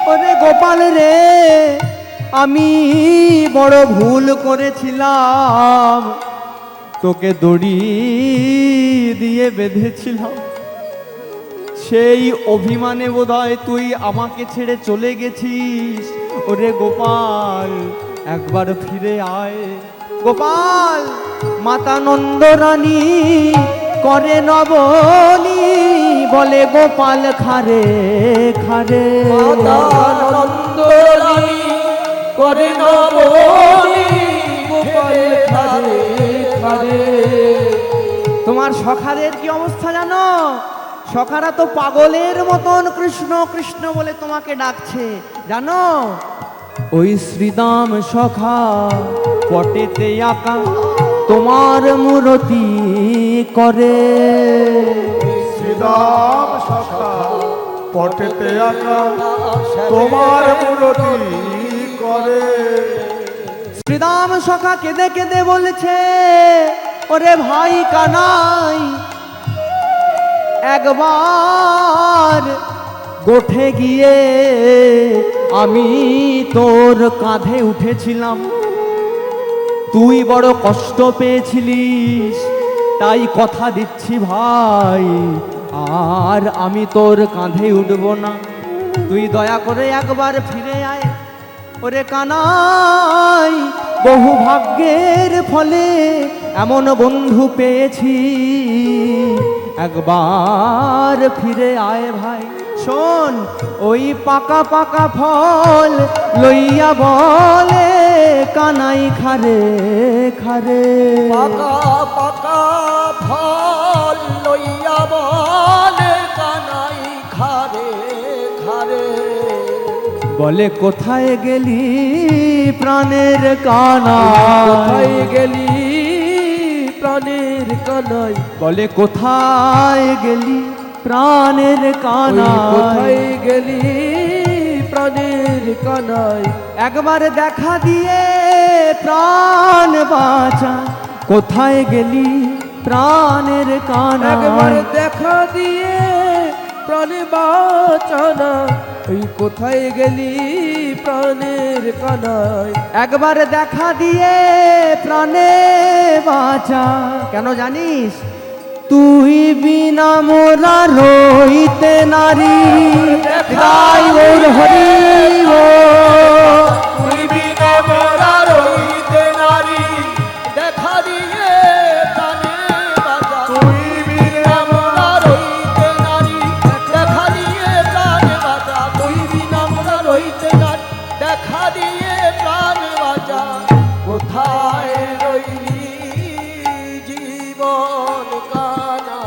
ওরে গোপাল রে, আমি বড় ভুল করেছিলাম, তোকে দড়ি দিয়ে বেঁধেছিলাম, সেই অভিমানে বোধহয় তুই আমাকে ছেড়ে চলে গেছিস। ওরে গোপাল, একবার ফিরে আয়। গোপাল, মাতা নন্দ রানী করে নবনী, বলে গোপাল খারে খারে। নন্দ রানী করে নবনী, গোপাল খারে খারে। তোমার সখাদের কি অবস্থা জানো? সখারা তো পাগলের মতন কৃষ্ণ কৃষ্ণ বলে তোমাকে ডাকছে, জানো? ওই শ্রীদাম সখা পটেতে আঁকা তোমার মূরতি করে। শ্রীরাম সখা পটেতে আঁকা তোমার মূরতি করে। শ্রীদাম সখা কেঁদে কেঁদে বলছে, ওরে ভাই কানাই, একবার গোঠে গিয়ে আমি তোর কাঁধে উঠেছিলাম, তুই বড় কষ্ট পেয়েছিলিস, তাই কথা দিচ্ছি ভাই, আর আমি তোর কাঁধে উঠব না। তুই দয়া করে একবার ফিরে আয়। ওরে কানাই, বহু ভাগ্যের ফলে এমন বন্ধু পেয়েছি, একবার ফিরে আয় ভাই। শোন, ওই পাকা পাকা ফল লইয়া বলে কানাই খারে খারে। পাকা পাকা ফল লইয়া বলে কানাই খারে খারে। বলে কোথায় গেলি প্রাণের কানাই, কোথায় গেলি প্রাণের কানাই। বলে কোথায় গেলি প্রাণের কানাই, কোথায় গেলি প্রাণের কানাই। একবার দেখা দিয়ে প্রাণ বাঁচা, কোথায় গেলি প্রাণের কানাই। একবার দেখা দিয়ে প্রাণে বাঁচানা, ওই কোথায় গেলি প্রাণের কানায় একবার দেখা দিয়ে প্রাণে বাঁচা। কেন জানিস? তুই বিনা মোরা রইতে নারী, গাই ওর হরি তুই বিনা মোরা রইতে নারী, দেখা দিয়ে প্রাণে বাঁচা। তুই বিনা মোরা রইতে নারী, দেখা দিয়ে প্রাণে বাঁচা। তুই বিনা মোরা রইতে নারী, দেখা দিয়ে প্রাণে বাঁচা। কোথায় রইলি জীবন কানা?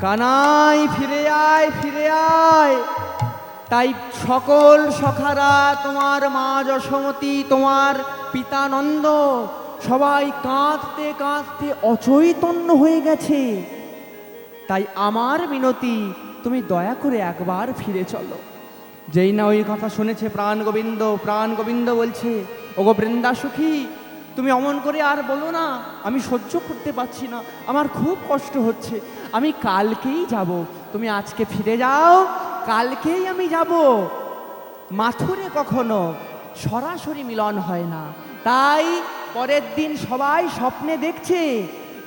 কানাই ফিরে আয়, ফিরে আয়। তাই সকল সখারা, তোমার মা যশোমতী, তোমার পিতা নন্দ, সবাই কাঁদতে কাঁদতে অচৈতন্য হয়ে গেছে। তাই আমার মিনতি, তুমি দয়া করে একবার ফিরে চলো। যেই না ওই কথা শুনেছে প্রাণ গোবিন্দ বলছে, ওগো বৃন্দা সখী, তুমি অমন করে আর বলো না, আমি সহ্য করতে পারছি না, আমার খুব কষ্ট হচ্ছে, আমি কালকেই যাব। তুমি আজকে ফিরে যাও, কালকেই আমি যাব। মাথুরে কখনো সরাসরি মিলন হয় না, তাই পরের দিন সবাই স্বপ্নে দেখছে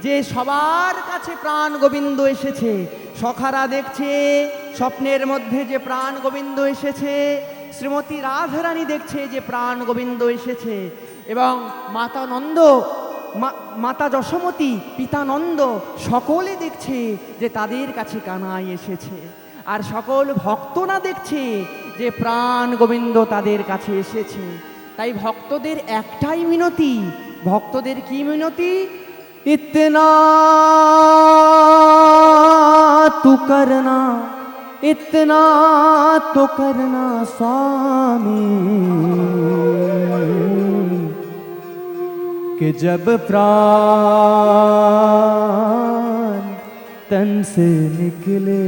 যে সবার কাছে প্রাণ গোবিন্দ এসেছে। সখারা দেখছে স্বপ্নের মধ্যে যে প্রাণ গোবিন্দ এসেছে, শ্রীমতী রাধারানী দেখছে যে প্রাণ গোবিন্দ এসেছে, এবং মাতা নন্দ, মাতা যশোমতী, পিতা নন্দ সকলে দেখছে যে তাদের কাছে কানাই এসেছে। আর সকল ভক্তরা দেখছে যে প্রাণ গোবিন্দ তাদের কাছে এসেছে। তাই ভক্তদের একটাই মিনতি। ভক্তদের কি মিনতি? ইতনা তু করনা, इतना तो करना स्वामी कि जब प्राण तन से निकले,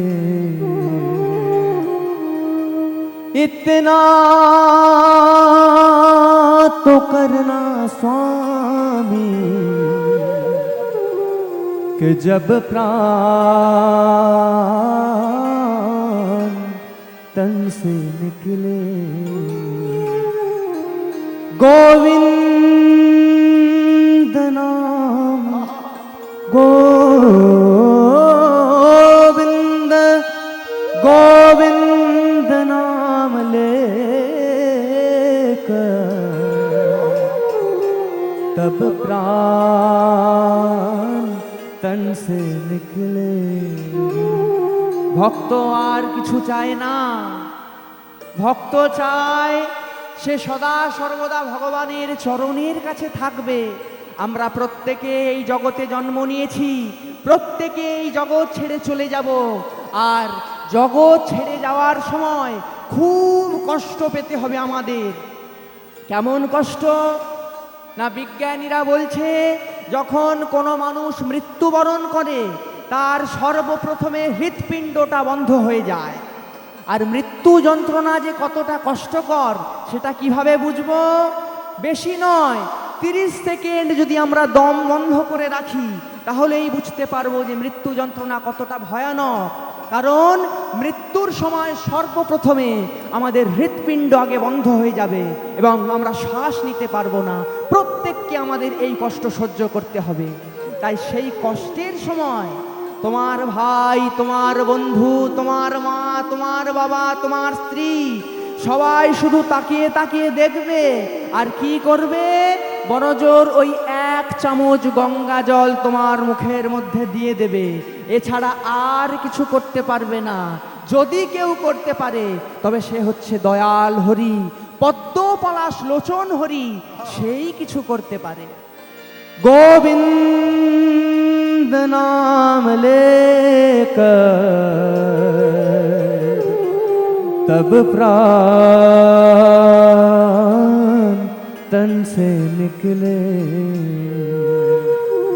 इतना तो करना स्वामी कि जब प्राण तन से निकले। गोविंद नाम, गोविंद गोविंद नाम लेकर तब प्राण तन से निकले। ভক্ত আর কিছু চায় না, ভক্ত চায় সে সদা সর্বদা ভগবানের চরণের কাছে থাকবে। আমরা প্রত্যেকে এই জগতে জন্ম নিয়েছি, প্রত্যেকে এই জগৎ ছেড়ে চলে যাব, আর জগৎ ছেড়ে যাওয়ার সময় খুব কষ্ট পেতে হবে আমাদের। কেমন কষ্ট না, বিজ্ঞানীরা বলছে যখন কোনো মানুষ মৃত্যুবরণ করে তার সর্বপ্রথমে হৃৎপিণ্ডটা বন্ধ হয়ে যায়। আর মৃত্যু যন্ত্রণা যে কতটা কষ্টকর সেটা কিভাবে বুঝবো? বেশি নয়, 30 সেকেন্ড যদি আমরা দম বন্ধ করে রাখি তাহলেই বুঝতে পারবো যে মৃত্যু যন্ত্রণা কতটা ভয়ানক। কারণ মৃত্যুর সময় সর্বপ্রথমে আমাদের হৃৎপিণ্ড আগে বন্ধ হয়ে যাবে এবং আমরা শ্বাস নিতে পারবো না। প্রত্যেককে আমাদের এই কষ্ট সহ্য করতে হবে। তাই সেই কষ্টের সময় তোমার ভাই, তোমার বন্ধু, তোমার মা, তোমার বাবা, তোমার স্ত্রী সবাই শুধু তাকিয়ে তাকিয়ে দেখবে আর কি করবে? বড়জোর ওই 1 চামচ গঙ্গা জল তোমার মুখের মধ্যে দিয়ে দেবে, এছাড়া আর কিছু করতে পারবে না। যদি কেউ করতে পারে তবে সে হচ্ছে দয়াল হরি, পদ্ম পলাশ লোচন হরি, সেই কিছু করতে পারে। गोविंद नाम लेकर तब प्राण तन से निकले।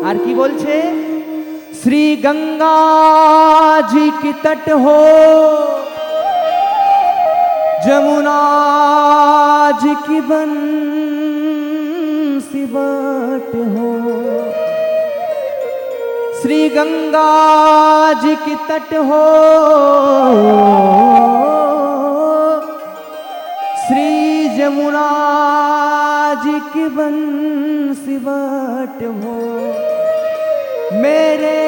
আর কি বলছে? শ্রী গঙ্গা जी की तट हो, যমুনা जी की बंसी बाट हो। श्री गंगा जी की तट हो, निकट हो, मेरे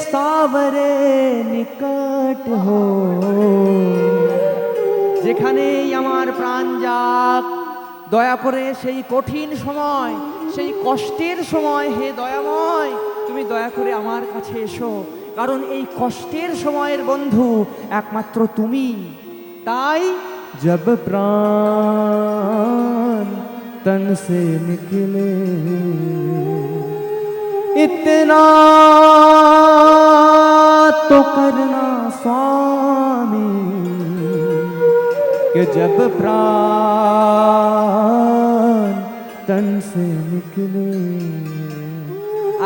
सावरे निकट हो। যেখানেই আমার প্রাণ যাক, দয়া করে সেই কঠিন সময়, সেই কষ্টের সময়, হে দয়াময়, তুমি দয়া করে আমার কাছে এসো, কারণ এই কষ্টের সময়ের বন্ধু একমাত্র তুমি। তাই जब प्राण तन से निकले, इतना तो करना स्वामी, कि जब प्राण तन से निकले।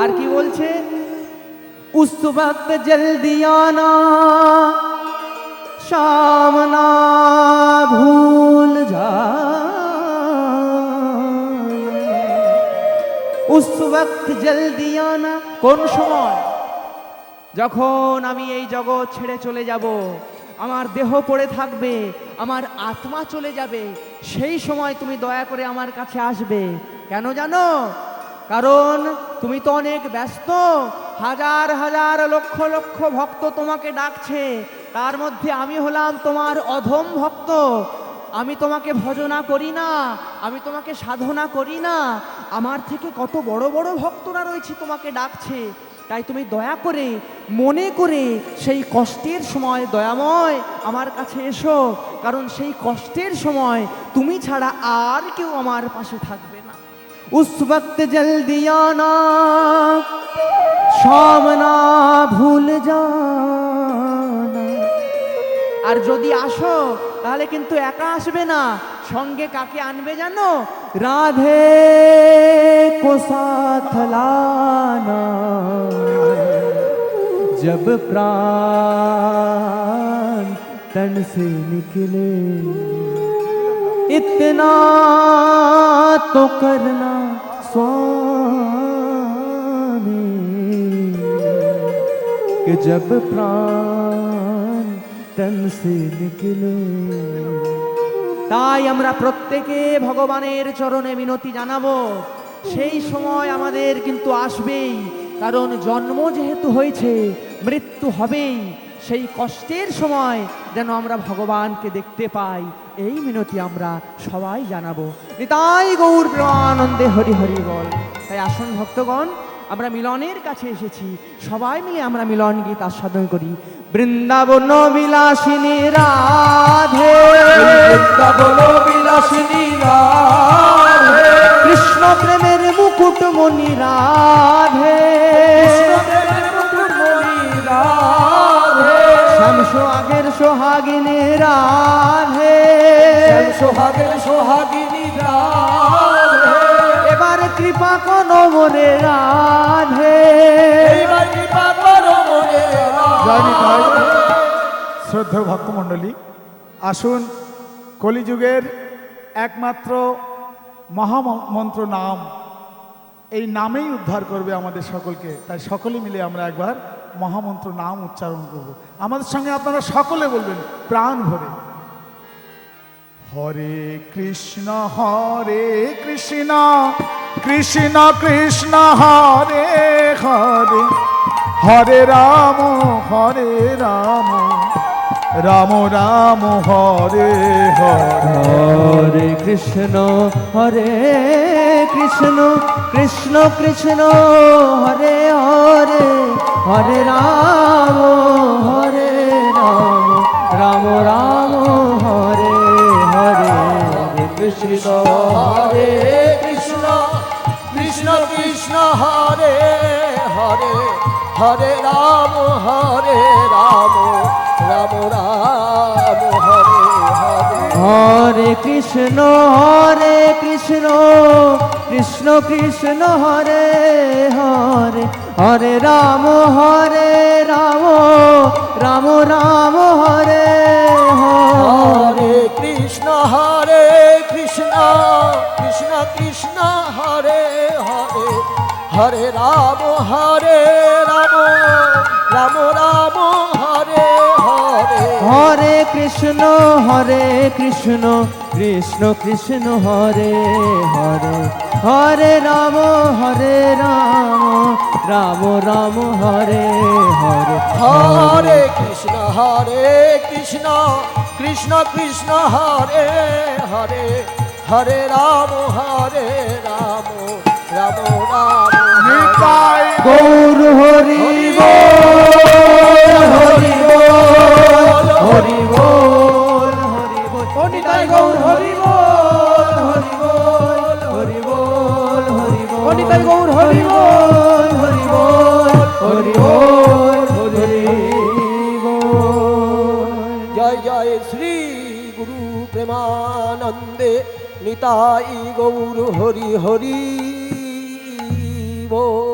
আর কি বলছে? उस वक्त जल्दी आना, शाम ना भूल जाना। उस वक्त जल्दी आना, কোন সময়? যখন আমি এই জগৎ ছেড়ে চলে যাব, আমার দেহ পড়ে থাকবে, আমার আত্মা চলে যাবে, সেই সময় তুমি দয়া করে আমার কাছে আসবে। কেন জানো? কারণ তুমি তো অনেক ব্যস্ত, হাজার হাজার লক্ষ লক্ষ ভক্ত তোমাকে ডাকছে, তার মধ্যে আমি হলাম তোমার অধম ভক্ত। আমি তোমাকে ভজনা করি না, আমি তোমাকে সাধনা করি না, আমার থেকে কত বড় বড় ভক্তরা রয়েছে তোমাকে ডাকছে। তাই তুমি দয়া করে মনে করে সেই কষ্টের সময় দয়াময় আমার কাছে এসো, কারণ সেই কষ্টের সময় তুমি ছাড়া আর কেউ আমার পাশে থাকবে না। उस वक्त जल्दी आना, शाम ना भूल जाना। আর যদি আসো তাহলে কিন্তু একা আসবে না, সঙ্গে কাকে আনবে জানো? রাধে को साथ लाना, जब प्राण तन से निकले, इतना तो करना स्वामी, कि जब प्राण तन से निकले। তাই আমরা প্রত্যেকে ভগবানের চরণে মিনতি জানাবো, সেই সময় আমাদের কিন্তু আসবেই, কারণ জন্ম যেহেতু হয়েছে মৃত্যু হবেই। সেই কষ্টের সময় যেন আমরা ভগবানকে দেখতে পাই, এই মিনতি আমরা সবাই জানাবো। নিতাই গৌর প্রেমানন্দে হরি হরি বল। তাই আসুন ভক্তগণ, আমরা মিলনের কাছে এসেছি, সবাই মিলে আমরা মিলন গীত আস্বাদন করি। বৃন্দাবন বিলাসিনী রাধে, বৃন্দাবন বিলাসিনী রাধে, কৃষ্ণ প্রেমের মুকুট মণি রাধে, শ্যাম সোহাগের সোহাগিনী রাধে, সোহাগের সোহাগিনী রাধে, এবার কৃপা করো মোরে রাধে, এবার কৃপা করো মোরে রাধে। শ্রদ্ধেয় ভক্তমণ্ডলী, আসুন কলিযুগের একমাত্র মহামন্ত্র নাম, এই নামেই উদ্ধার করবে আমাদের সকলকে। তাই সকলে মিলে আমরা একবার মহামন্ত্র নাম উচ্চারণ করব। আমাদের সঙ্গে আপনারা সকলে বলবেন প্রাণ ভরে, হরে কৃষ্ণ কৃষ্ণ কৃষ্ণ হরে হরে, হরে রাম রাম রাম হরে হরে, হরে কৃষ্ণ কৃষ্ণ কৃষ্ণ হরে হরে, হরে রাম রাম রাম হরে হরে, কৃষ্ণ হরে কৃষ্ণ কৃষ্ণ কৃষ্ণ হরে হরে, হরে রাম রাম রাম হরে হরে। হরে কৃষ্ণ কৃষ্ণ কৃষ্ণ হরে হরে, হরে রাম রাম রাম হরে হরে, কৃষ্ণ কৃষ্ণ কৃষ্ণ হরে হরে, হরে রাম রাম রাম হরে হরে। হরে কৃষ্ণ কৃষ্ণ কৃষ্ণ হরে হরে, হরে রাম রাম রাম হরে হরে। হরে কৃষ্ণ কৃষ্ণ কৃষ্ণ হরে হরে, হরে রাম রাম রাম রাম নিতাই গৌর হরি বল হরি বল হরি বল হরি বল, নিতাই গৌর হরি বল হরি বল হরি বল হরি বল, নিতাই গৌর হরি বল হরি বল হরি বল হরি বল। জয় জয় শ্রী গুরু প্রেমানন্দে নিতাই গৌর হরি হরি বল।